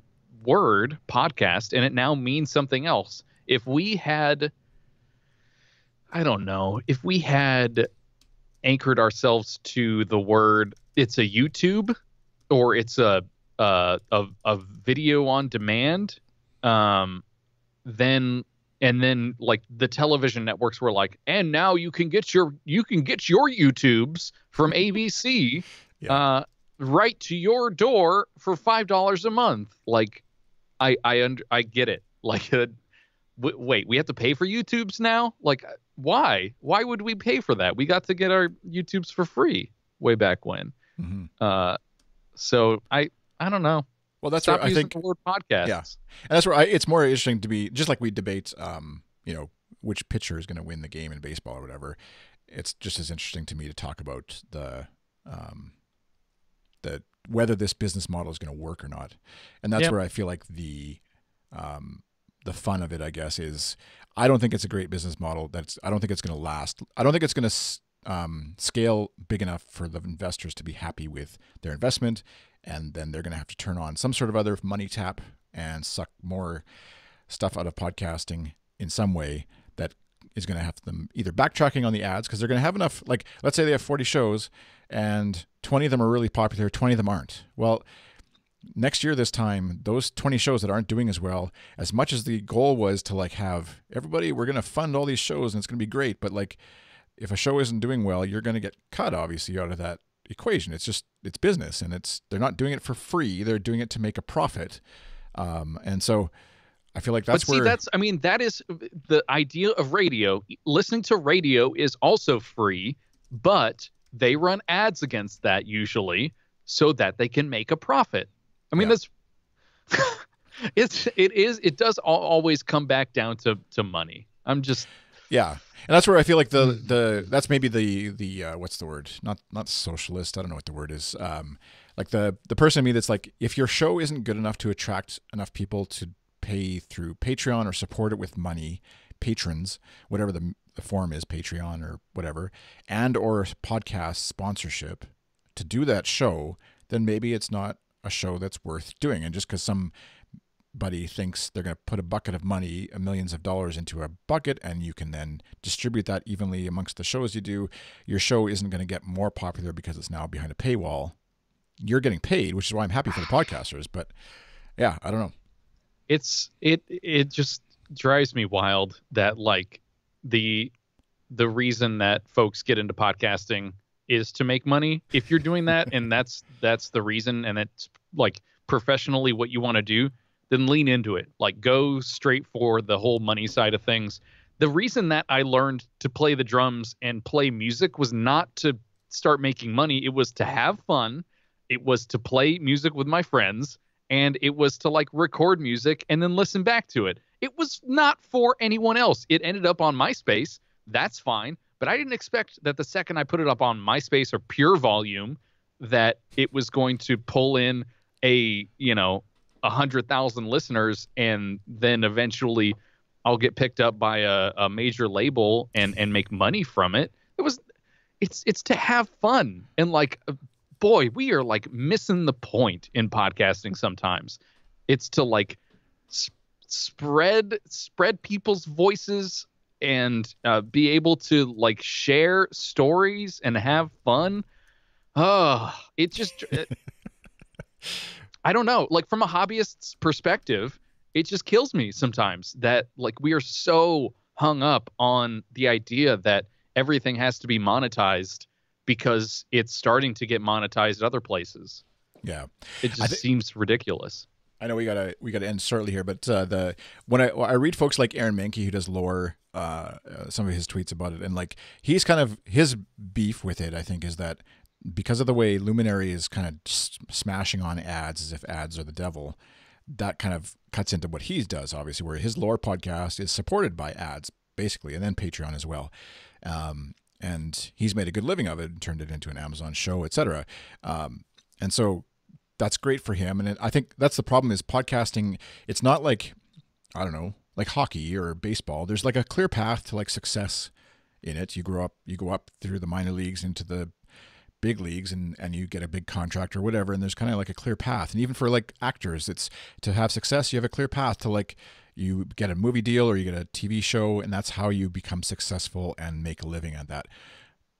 Speaker 2: word podcast, and it now means something else. If we had, I don't know, if we had anchored ourselves to the word, it's a YouTube or it's a video on demand, then like the television networks were like, and now you can get your YouTubes from ABC right to your door for $5 a month. Like, I get it. Like, wait, we have to pay for YouTubes now? Like, why? Why would we pay for that? We got to get our YouTubes for free way back when. Mm-hmm. So I don't know.
Speaker 1: Well, that's
Speaker 2: Stop
Speaker 1: where I think
Speaker 2: the word podcast.
Speaker 1: Yeah, and that's where it's more interesting to be, just like we debate, which pitcher is going to win the game in baseball or whatever. It's just as interesting to me to talk about the whether this business model is going to work or not, and that's where I feel like the fun of it, I guess, is I don't think it's a great business model. I don't think it's going to last. I don't think it's going to scale big enough for the investors to be happy with their investment, and then they're going to have to turn on some sort of other money tap and suck more stuff out of podcasting in some way that is going to have them either backtracking on the ads, because they're going to have enough, like, let's say they have 40 shows and 20 of them are really popular, 20 of them aren't. Well, next year this time, those 20 shows that aren't doing as well, as much as the goal was to like have everybody, we're going to fund all these shows and it's going to be great, but like if a show isn't doing well, you're going to get cut obviously out of that equation. It's business, and they're not doing it for free. They're doing it to make a profit. And so I feel like that's that is the idea of radio. Listening to radio is also free, but they run ads against that usually so that they can make a profit. I mean, that's it does always come back down to money. And that's where I feel like that's maybe the what's the word? Not socialist. I don't know what the word is. Like the person in me that's like, if your show isn't good enough to attract enough people to pay through Patreon or support it with money, patrons, whatever the form is, Patreon or whatever, and or podcast sponsorship to do that show, then maybe it's not a show that's worth doing. And just because somebody thinks they're going to put a bucket of money, millions of dollars into a bucket, and you can then distribute that evenly amongst the shows you do, your show isn't going to get more popular because it's now behind a paywall. You're getting paid, which is why I'm happy for the podcasters. But yeah, I don't know.
Speaker 2: It just drives me wild that like the reason that folks get into podcasting is to make money. If you're doing that and that's the reason, and it's like professionally what you want to do, then lean into it. Like, go straight for the whole money side of things. The reason that I learned to play the drums and play music was not to start making money. It was to have fun. It was to play music with my friends, and it was to like record music and then listen back to it. It was not for anyone else. It ended up on MySpace. That's fine. But I didn't expect that the second I put it up on MySpace or Pure Volume, that it was going to pull in 100,000 listeners, and then eventually I'll get picked up by a major label and make money from it. It's to have fun. And like, boy, we are like missing the point in podcasting sometimes. It's to like spread people's voices and be able to like share stories and have fun. Oh, I don't know. Like, from a hobbyist's perspective, it just kills me sometimes that like we are so hung up on the idea that everything has to be monetized because it's starting to get monetized other places.
Speaker 1: Yeah,
Speaker 2: it just seems ridiculous.
Speaker 1: I know we gotta end shortly here, but when I read folks like Aaron Mahnke, who does lore, some of his tweets about it, and like he's kind of, his beef with it, I think, is that because of the way Luminary is kind of smashing on ads as if ads are the devil, that kind of cuts into what he does, obviously, where his lore podcast is supported by ads, basically, and then Patreon as well. And he's made a good living of it and turned it into an Amazon show, etc. And so that's great for him. And I think that's the problem is podcasting. It's not like, I don't know, like hockey or baseball. There's like a clear path to like success in it. You go up through the minor leagues into the big leagues and you get a big contract or whatever. And there's kind of like a clear path. And even for like actors, it's to have success, you have a clear path to like, you get a movie deal or you get a TV show, and that's how you become successful and make a living at that.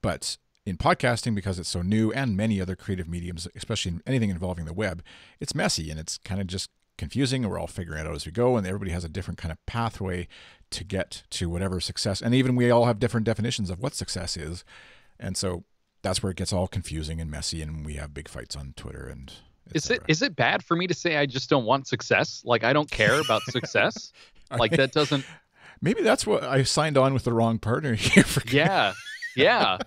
Speaker 1: But in podcasting, because it's so new, and many other creative mediums, especially in anything involving the web, it's messy and it's kind of just confusing, and we're all figuring it out as we go, and everybody has a different kind of pathway to get to whatever success. And even we all have different definitions of what success is. And so that's where it gets all confusing and messy, and we have big fights on Twitter and
Speaker 2: Is it bad for me to say I just don't want success? Like, I don't care about success? Like, that doesn't...
Speaker 1: Maybe that's what I signed on with the wrong partner here.
Speaker 2: Yeah.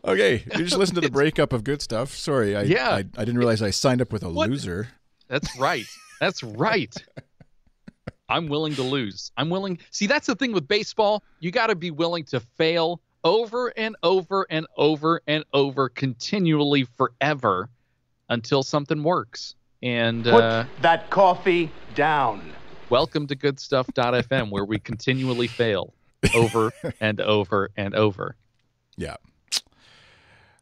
Speaker 1: Okay, you just listened to the breakup of Good Stuff. Sorry, I didn't realize I signed up with a loser.
Speaker 2: That's right. I'm willing to lose. See, that's the thing with baseball. You got to be willing to fail over and over and over and over continually forever until something works. And
Speaker 3: put that coffee down.
Speaker 2: Welcome to Goodstuff.fm, where we continually fail over and over and over.
Speaker 1: Yeah.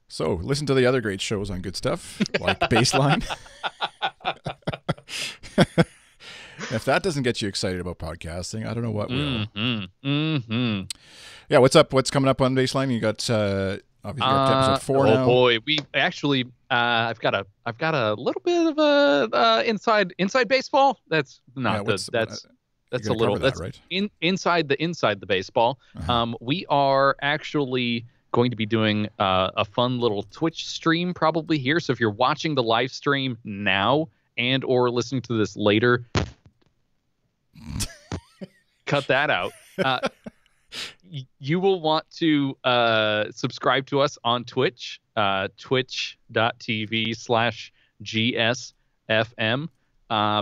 Speaker 1: So listen to the other great shows on Good Stuff, like Baseline. If that doesn't get you excited about podcasting, I don't know what will. Yeah, what's up? What's coming up on Baseline? You got obviously you're up to episode 4 now.
Speaker 2: Oh boy, we actually I've got a little bit of a inside baseball. That's not that's a little that's right? inside the baseball.
Speaker 1: Uh-huh.
Speaker 2: We are actually going to be doing a fun little Twitch stream probably here. So if you're watching the live stream now and or listening to this later, cut that out. You will want to subscribe to us on Twitch, twitch.tv/GSFM,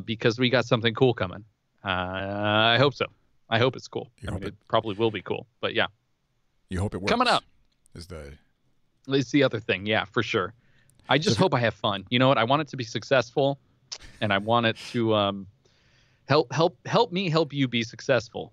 Speaker 2: because we got something cool coming. I hope so. I hope it's cool. It probably will be cool, but yeah.
Speaker 1: You hope it works.
Speaker 2: Coming up.
Speaker 1: It's
Speaker 2: the other thing. Yeah, for sure. I just hope I have fun. You know what? I want it to be successful, and I want it to help me help you be successful.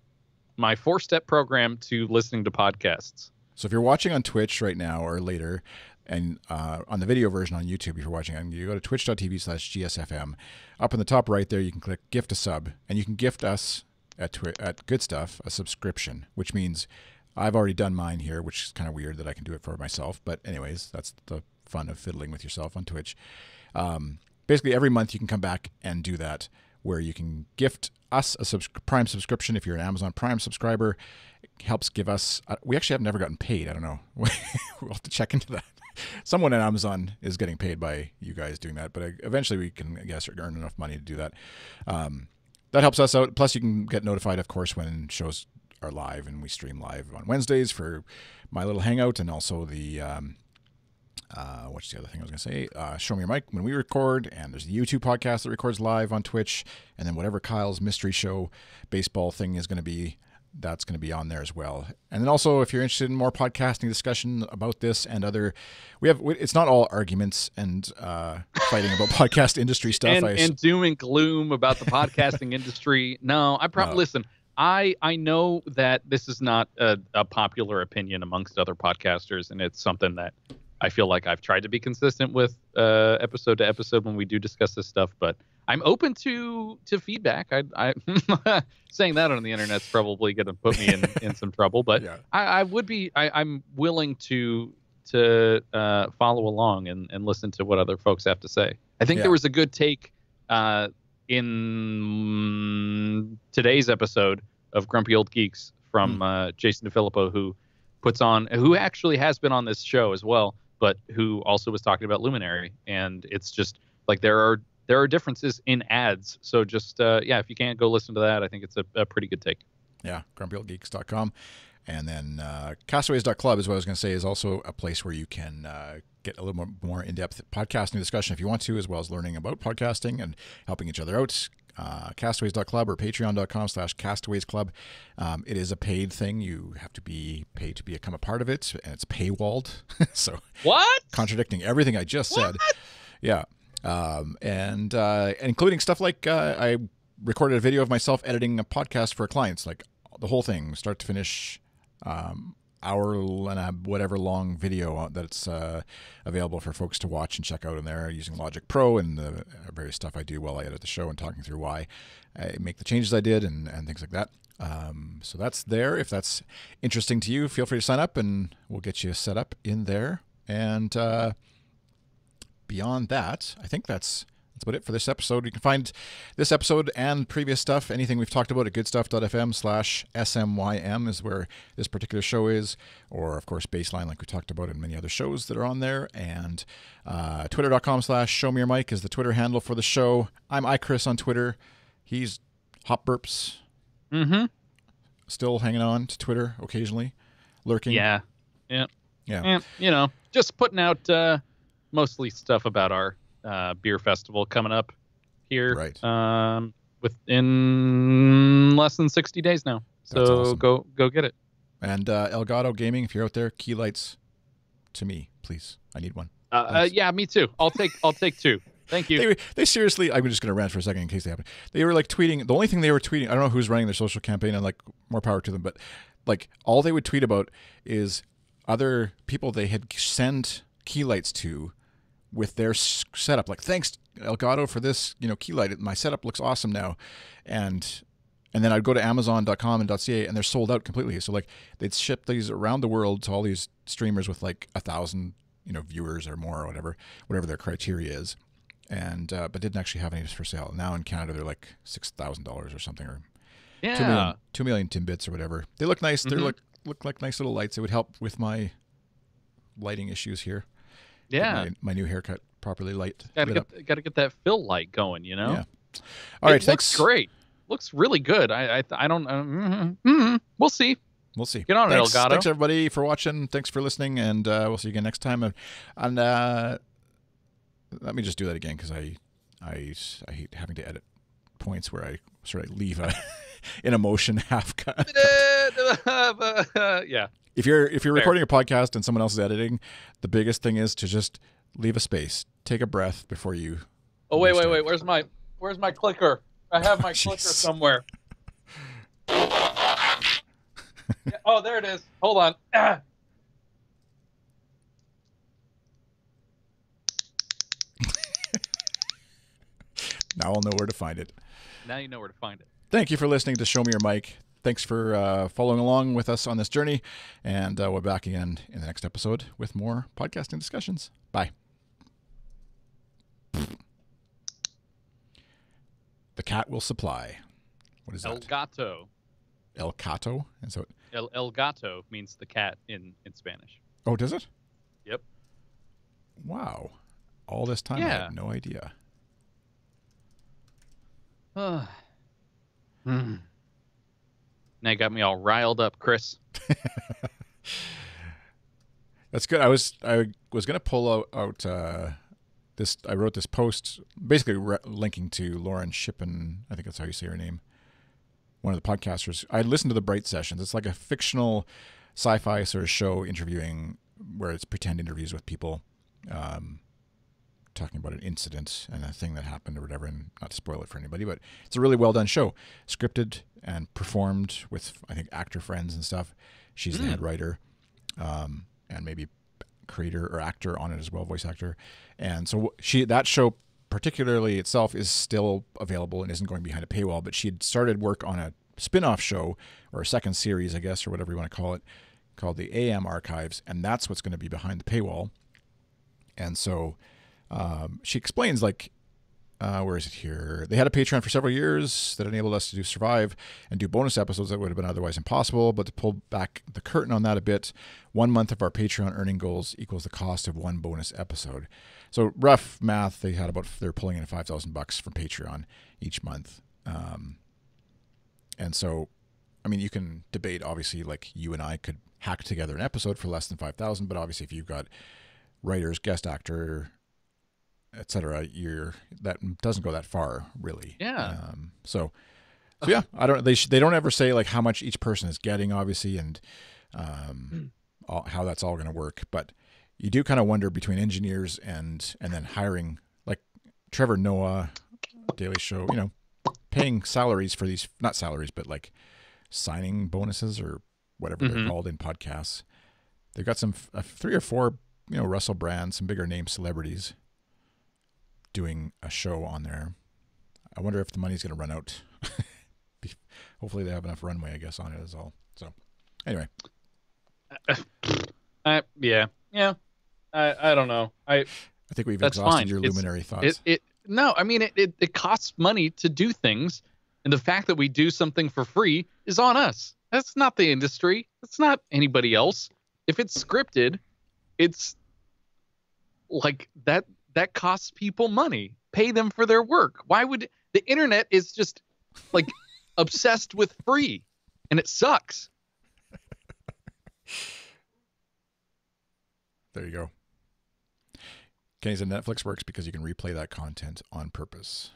Speaker 2: My 4-step program to listening to podcasts.
Speaker 1: So if you're watching on Twitch right now or later, and on the video version on YouTube, if you're watching, you go to twitch.tv/GSFM. Up in the top right there, you can click Gift a Sub, and you can gift us at Good Stuff a subscription, which means I've already done mine here, which is kind of weird that I can do it for myself. But anyways, that's the fun of fiddling with yourself on Twitch. Basically, every month you can come back and do that, where you can gift us a Prime subscription if you're an Amazon Prime subscriber. It helps give us... we actually have never gotten paid. I don't know. We'll have to check into that. someone at Amazon is getting paid by you guys doing that, but eventually we can, I guess, earn enough money to do that. That helps us out. Plus, you can get notified, of course, when shows are live, and we stream live on Wednesdays for my little hangout, and also the what's the other thing I was going to say? Show Me Your Mic when we record, and there's the YouTube podcast that records live on Twitch, and then whatever Kyle's mystery show baseball thing is going to be, that's going to be on there as well. And then also, if you're interested in more podcasting discussion about this and other, it's not all arguments and fighting about podcast industry stuff.
Speaker 2: and doom and gloom about the podcasting industry. No, listen, I know that this is not a popular opinion amongst other podcasters, and it's something that I feel like I've tried to be consistent with episode to episode when we do discuss this stuff, but I'm open to feedback. I saying that on the internet's probably going to put me in some trouble, but yeah. I'm willing to follow along and listen to what other folks have to say. I think there was a good take in today's episode of Grumpy Old Geeks from Jason DeFilippo, who actually has been on this show as well, but who also was talking about Luminary. And it's just like there are differences in ads. So just, if you can't go listen to that, I think it's a pretty good take.
Speaker 1: Yeah, grumpyoldgeeks.com. And then castaways.club is what I was going to say, is also a place where you can get a little more in-depth podcasting discussion if you want to, as well as learning about podcasting and helping each other out. Castaways.club or patreon.com/castawaysclub. It is a paid thing. You have to be paid to become a part of it, and it's paywalled. So
Speaker 2: what?
Speaker 1: Contradicting everything I just said. Yeah. And including stuff like I recorded a video of myself editing a podcast for clients, like the whole thing, start to finish, hour and a whatever long video that's available for folks to watch and check out in there using Logic Pro and the various stuff I do while I edit the show and talking through why I make the changes I did and things like that. So that's there. If that's interesting to you, feel free to sign up and we'll get you set up in there. And beyond that, I think that's about it for this episode. You can find this episode and previous stuff, anything we've talked about, at goodstuff.fm/SMYM is where this particular show is, or of course Baseline, like we talked about, and many other shows that are on there. And twitter.com/showmeyourmic is the Twitter handle for the show. I'm iChris on Twitter. He's Hop Burps.
Speaker 2: Mm-hmm.
Speaker 1: Still hanging on to Twitter occasionally, lurking.
Speaker 2: Yeah. And, just putting out mostly stuff about our beer festival coming up here,
Speaker 1: right?
Speaker 2: Within less than 60 days now. So
Speaker 1: awesome.
Speaker 2: Go get it.
Speaker 1: And Elgato Gaming, if you're out there, key lights to me, please. I need one.
Speaker 2: Yeah, me too. I'll take two. Thank you.
Speaker 1: They seriously, I'm just going to rant for a second in case they happen. They were like tweeting. The only thing they were tweeting, I don't know who's running their social campaign, and like more power to them, but like all they would tweet about is other people they had sent key lights to with their setup, like, thanks Elgato for this, key light. My setup looks awesome now. And then I'd go to Amazon.com and .ca and they're sold out completely. So like they'd ship these around the world to all these streamers with like 1,000, viewers or more or whatever their criteria is. And, but didn't actually have any for sale. Now in Canada, they're like $6,000 or something, or 2 million Timbits or whatever. They look nice.
Speaker 2: Mm-hmm.
Speaker 1: They look like nice little lights. It would help with my lighting issues here.
Speaker 2: Yeah,
Speaker 1: my new haircut properly lit
Speaker 2: up. Got to get that fill light going,
Speaker 1: Yeah. All right, thanks.
Speaker 2: Looks great. Looks really good. I don't. We'll see.
Speaker 1: We'll see.
Speaker 2: Get on it, Elgato.
Speaker 1: Thanks everybody for watching. Thanks for listening, and we'll see you again next time. And let me just do that again because I hate having to edit points where I sort of leave an emotion half cut.
Speaker 2: Yeah.
Speaker 1: If you're recording a podcast and someone else is editing, the biggest thing is to just leave a space, take a breath before you.
Speaker 2: Oh wait! Where's my clicker? I have my clicker somewhere. Yeah, oh, there it is. Hold on. Now
Speaker 1: I'll know where to find it.
Speaker 2: Now you know where to find it.
Speaker 1: Thank you for listening to Show Me Your Mic. Thanks for following along with us on this journey, and we're back again in the next episode with more podcasting discussions. Bye. The cat will supply. What is
Speaker 2: El
Speaker 1: that?
Speaker 2: Gato.
Speaker 1: El Gato? And so
Speaker 2: El Gato means the cat in Spanish.
Speaker 1: Oh, does it?
Speaker 2: Yep.
Speaker 1: Wow. All this time, I
Speaker 2: Yeah.
Speaker 1: had no idea.
Speaker 2: Now you got me all riled up, Chris.
Speaker 1: That's good. I was going to pull out this. I wrote this post basically linking to Lauren Shippen. I think that's how you say her name. One of the podcasters. I listened to the Bright Sessions. It's like a fictional sci-fi sort of show interviewing, where it's pretend interviews with people, talking about an incident and a thing that happened or whatever, and not to spoil it for anybody, but it's a really well done show, scripted and performed with, I think, actor friends and stuff. She's the head writer, and maybe creator or actor on it as well, voice actor. And so that show particularly itself is still available and isn't going behind a paywall, but she had started work on a spin-off show, or a second series, I guess, or whatever you want to call it, called the AM Archives, and that's what's going to be behind the paywall. And so she explains, like, where is it here? They had a Patreon for several years that enabled us to survive and do bonus episodes that would have been otherwise impossible. But to pull back the curtain on that a bit, 1 month of our Patreon earning goals equals the cost of one bonus episode. So rough math, they're pulling in $5,000 from Patreon each month. And so, I mean, you can debate, obviously, like you and I could hack together an episode for less than $5,000, but obviously if you've got writers, guest actor, etc., that doesn't go that far, really.
Speaker 2: Yeah.
Speaker 1: So yeah, I don't. They don't ever say like how much each person is getting, obviously, and how that's all going to work. But you do kind of wonder between engineers and then hiring, like Trevor Noah, Daily Show, paying salaries for these, not salaries, but like signing bonuses or whatever they're called in podcasts. They've got some 3 or 4, Russell Brand, some bigger name celebrities doing a show on there. I wonder if the money's going to run out. Hopefully they have enough runway, I guess, on it as all. So anyway.
Speaker 2: Yeah. I don't know. I
Speaker 1: think we've
Speaker 2: that's
Speaker 1: exhausted
Speaker 2: fine.
Speaker 1: your Luminary thoughts.
Speaker 2: No, I mean, it costs money to do things, and the fact that we do something for free is on us. That's not the industry. That's not anybody else. If it's scripted, it's like that costs people money. Pay them for their work. Why would the internet is just like obsessed with free, and it sucks.
Speaker 1: There you go. Kenny said Netflix works because you can replay that content on purpose.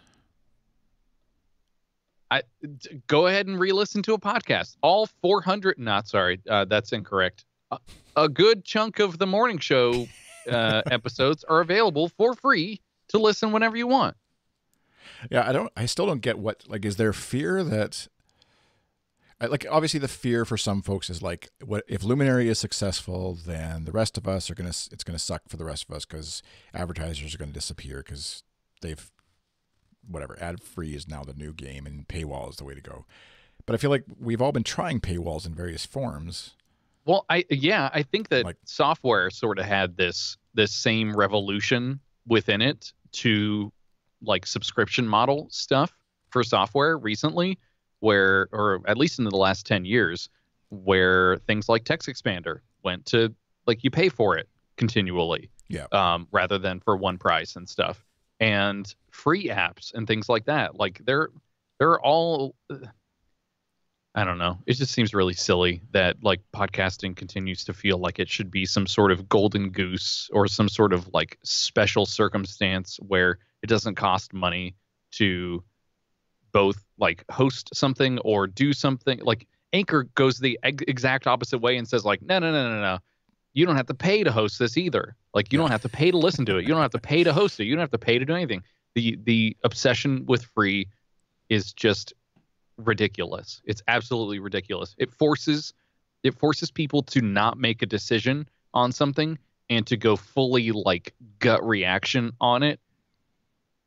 Speaker 2: Go ahead and re-listen to a podcast. All 400. Not sorry, that's incorrect. A good chunk of the morning show episodes are available for free to listen whenever you want.
Speaker 1: Yeah, I still don't get what, like, is there fear that, like, obviously the fear for some folks is like, what if Luminary is successful, then the rest of us it's going to suck for the rest of us because advertisers are going to disappear because ad free is now the new game and paywall is the way to go. But I feel like we've all been trying paywalls in various forms.
Speaker 2: Well, I think that
Speaker 1: like,
Speaker 2: software sort of had this same revolution within it to like subscription model stuff for software recently, where, or at least in the last 10 years, where things like Text Expander went to like you pay for it continually, rather than for one price and stuff, and free apps and things like that. Like they're all. I don't know. It just seems really silly that like podcasting continues to feel like it should be some sort of golden goose or some sort of like special circumstance where it doesn't cost money to both like host something or do something. Like Anchor goes the exact opposite way and says like, no. You don't have to pay to host this either. Like you don't have to pay to listen to it. You don't have to pay to host it. You don't have to pay to do anything. The obsession with free is just ridiculous. It's absolutely ridiculous. It forces people to not make a decision on something and to go fully like gut reaction on it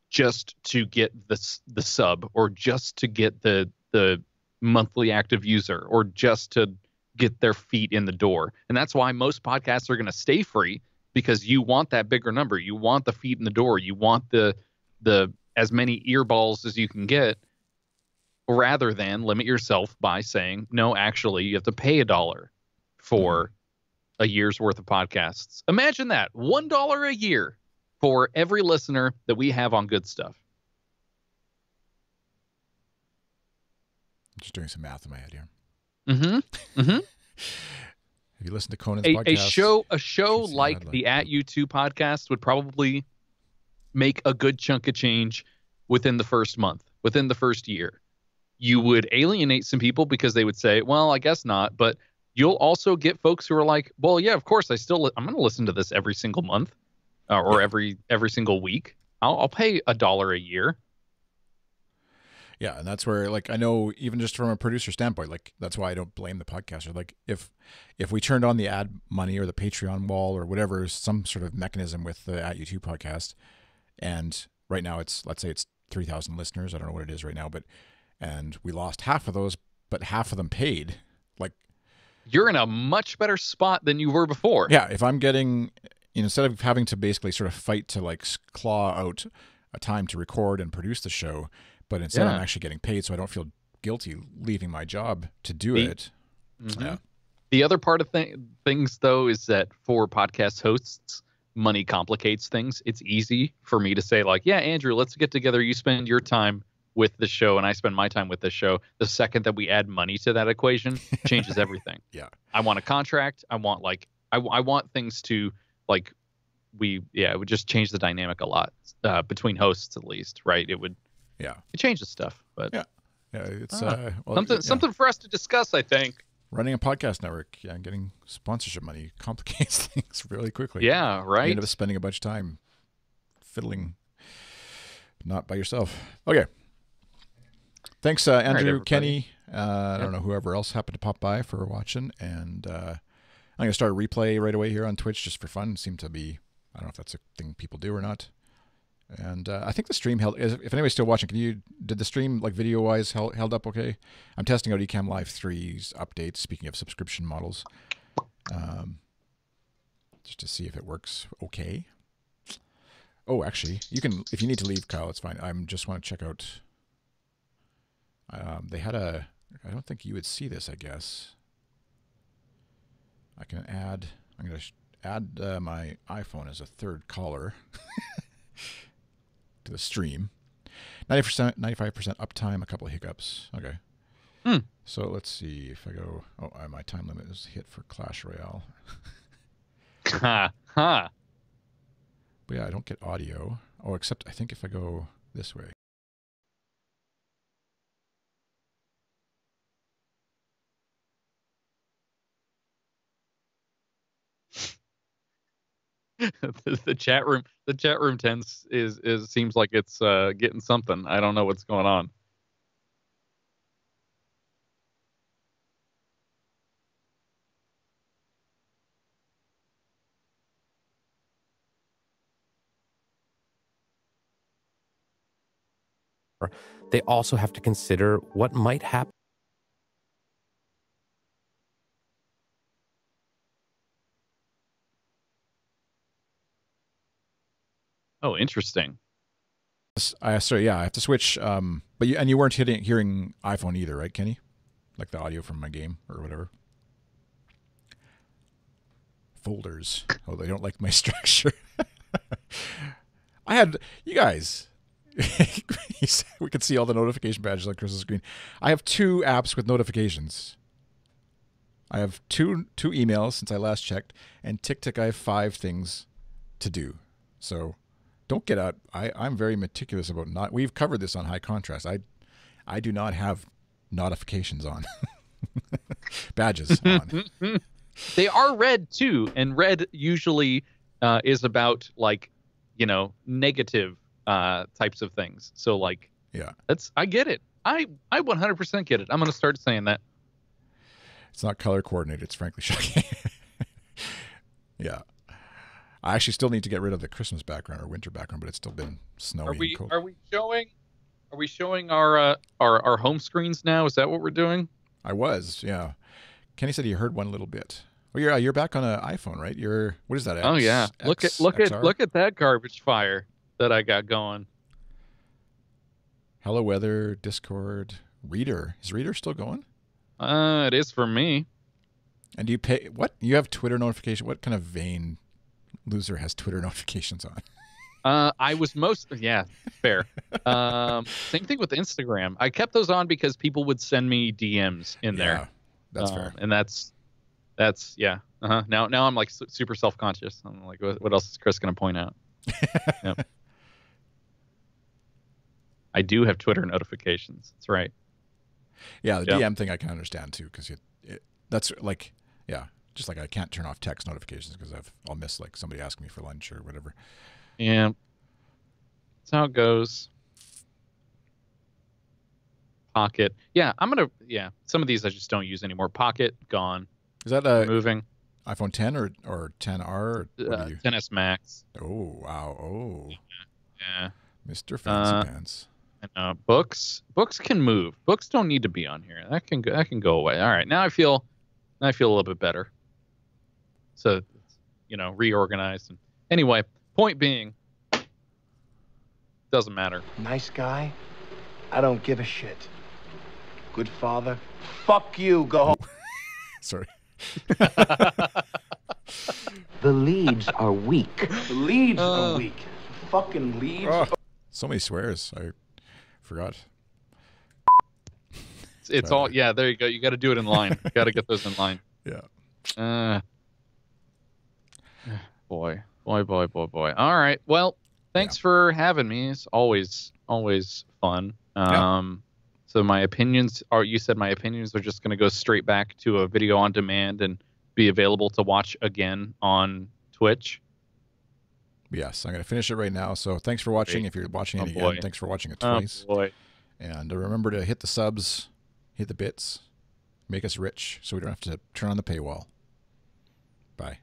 Speaker 2: just to get the sub, or just to get the monthly active user, or just to get their feet in the door. And that's why most podcasts are going to stay free, because you want that bigger number. You want the feet in the door. You want the as many earballs as you can get, rather than limit yourself by saying, no, actually, you have to pay $1 for a year's worth of podcasts. Imagine that, $1 a year for every listener that we have on Good Stuff.
Speaker 1: I'm just doing some math in my head here.
Speaker 2: Mm-hmm. Mm-hmm.
Speaker 1: Have you listened to Conan's podcast?
Speaker 2: A show like the At You2 podcast would probably make a good chunk of change within the first month, within the first year. You would alienate some people because they would say, well, I guess not. But you'll also get folks who are like, well, yeah, of course, I'm going to listen to this every single month or every single week. I'll pay $1 a year.
Speaker 1: Yeah, and that's where, like, I know even just from a producer standpoint, like, that's why I don't blame the podcaster. Like, if we turned on the ad money or the Patreon wall or whatever, some sort of mechanism with the At You2 podcast, and right now let's say it's 3,000 listeners. I don't know what it is right now, and we lost half of those, but half of them paid. Like,
Speaker 2: you're in a much better spot than you were before.
Speaker 1: Yeah, if I'm getting, instead of having to basically sort of fight to like claw out a time to record and produce the show, but instead I'm actually getting paid, so I don't feel guilty leaving my job to do it.
Speaker 2: Mm-hmm. Yeah. The other part of things, though, is that for podcast hosts, money complicates things. It's easy for me to say, like, yeah, Andrew, let's get together. You spend your time with the show, and I spend my time with the show. The second that we add money to that equation, changes everything.
Speaker 1: Yeah.
Speaker 2: I want a contract. I want, like, I want things to, like, it would just change the dynamic a lot between hosts, at least, right? It would.
Speaker 1: Yeah,
Speaker 2: it changes stuff, but
Speaker 1: it's
Speaker 2: something for us to discuss, I think.
Speaker 1: Running a podcast network, and getting sponsorship money complicates things really quickly.
Speaker 2: Yeah, right.
Speaker 1: You end up spending a bunch of time fiddling, not by yourself. Okay. Thanks, Andrew, right, Kenny. I don't know whoever else happened to pop by for watching, and I'm going to start a replay right away here on Twitch just for fun. It seemed to be, I don't know if that's a thing people do or not. And I think the stream held. If anybody's still watching, did the stream, like, video wise held up okay? I'm testing out Ecamm Live 3's updates. Speaking of subscription models, just to see if it works okay. Oh, actually, you can, if you need to leave, Kyle, it's fine. I just want to check out. They had I don't think you would see this, I guess. I'm going to add my iPhone as a third caller. To the stream. 90%, 95% uptime, a couple of hiccups. Okay. So let's see if I go. Oh, my time limit is hit for Clash Royale.
Speaker 2: But
Speaker 1: yeah, I don't get audio. Oh, except I think if I go this way.
Speaker 2: the chat room tense is seems like it's getting something. I don't know what's going on.
Speaker 4: They also have to consider what might happen.
Speaker 2: Oh, interesting.
Speaker 1: Sorry, yeah, I have to switch. But you weren't hearing iPhone either, right, Kenny? Like the audio from my game or whatever. Folders. Oh, they don't like my structure. I had you guys. We could see all the notification badges on Chris's screen. I have 2 apps with notifications. I have two emails since I last checked, and TickTick I have 5 things to do. So don't get out. I'm very meticulous about not. We've covered this on high contrast. I do not have notifications on. Badges on.
Speaker 2: They are red too, and red usually is about, like, negative types of things. So, like,
Speaker 1: yeah,
Speaker 2: I get it. I 100% get it. I'm going to start saying that.
Speaker 1: It's not color coordinated. It's frankly shocking. Yeah. I actually still need to get rid of the Christmas background or winter background, but it's still been snowy and cold.
Speaker 2: Are we showing our home screens now? Is that what we're doing?
Speaker 1: I was, yeah. Kenny said he heard one little bit. Well, you're back on an iPhone, right? What is that?
Speaker 2: Oh yeah. Look at that garbage fire that I got going.
Speaker 1: Hello Weather, Discord, Reader. Is Reader still going?
Speaker 2: It is for me.
Speaker 1: And do you pay what? You have Twitter notification? What kind of vain loser has Twitter notifications on?
Speaker 2: I was fair. Same thing with Instagram. I kept those on because people would send me DMs in there.
Speaker 1: That's fair.
Speaker 2: And that's yeah. Now I'm like super self-conscious. I'm like, what else is Chris going to point out? Yep. I do have Twitter notifications. That's right.
Speaker 1: Yeah, the DM thing I can understand too, because that's like, just like I can't turn off text notifications because I'll miss like somebody asking me for lunch or whatever.
Speaker 2: Yeah, that's how it goes. Pocket. Yeah, some of these I just don't use anymore. Pocket, gone.
Speaker 1: Is that
Speaker 2: moving?
Speaker 1: iPhone 10 or 10R? Or
Speaker 2: 10s Max.
Speaker 1: Oh, wow. Oh.
Speaker 2: Yeah.
Speaker 1: Mr. Fancy Pants.
Speaker 2: Books can move. Books don't need to be on here. That can go away. All right. Now I feel a little bit better. So, reorganized. And anyway, point being, doesn't matter.
Speaker 3: Nice guy? I don't give a shit. Good father? Fuck you, go home.
Speaker 1: Sorry.
Speaker 3: The leads are weak. The leads are weak. Fucking leads.
Speaker 1: So many swears. I forgot.
Speaker 2: It's all, there you go. You got to do it in line. You got to get those in line.
Speaker 1: Yeah.
Speaker 2: Boy. All right. Well, thanks for having me. It's always fun. So my opinions you said my opinions are just going to go straight back to a video on demand and be available to watch again on Twitch.
Speaker 1: Yes, I'm going to finish it right now. So thanks for watching. Great. If you're watching it again, thanks for watching it twice. And remember to hit the subs, hit the bits, make us rich so we don't have to turn on the paywall. Bye.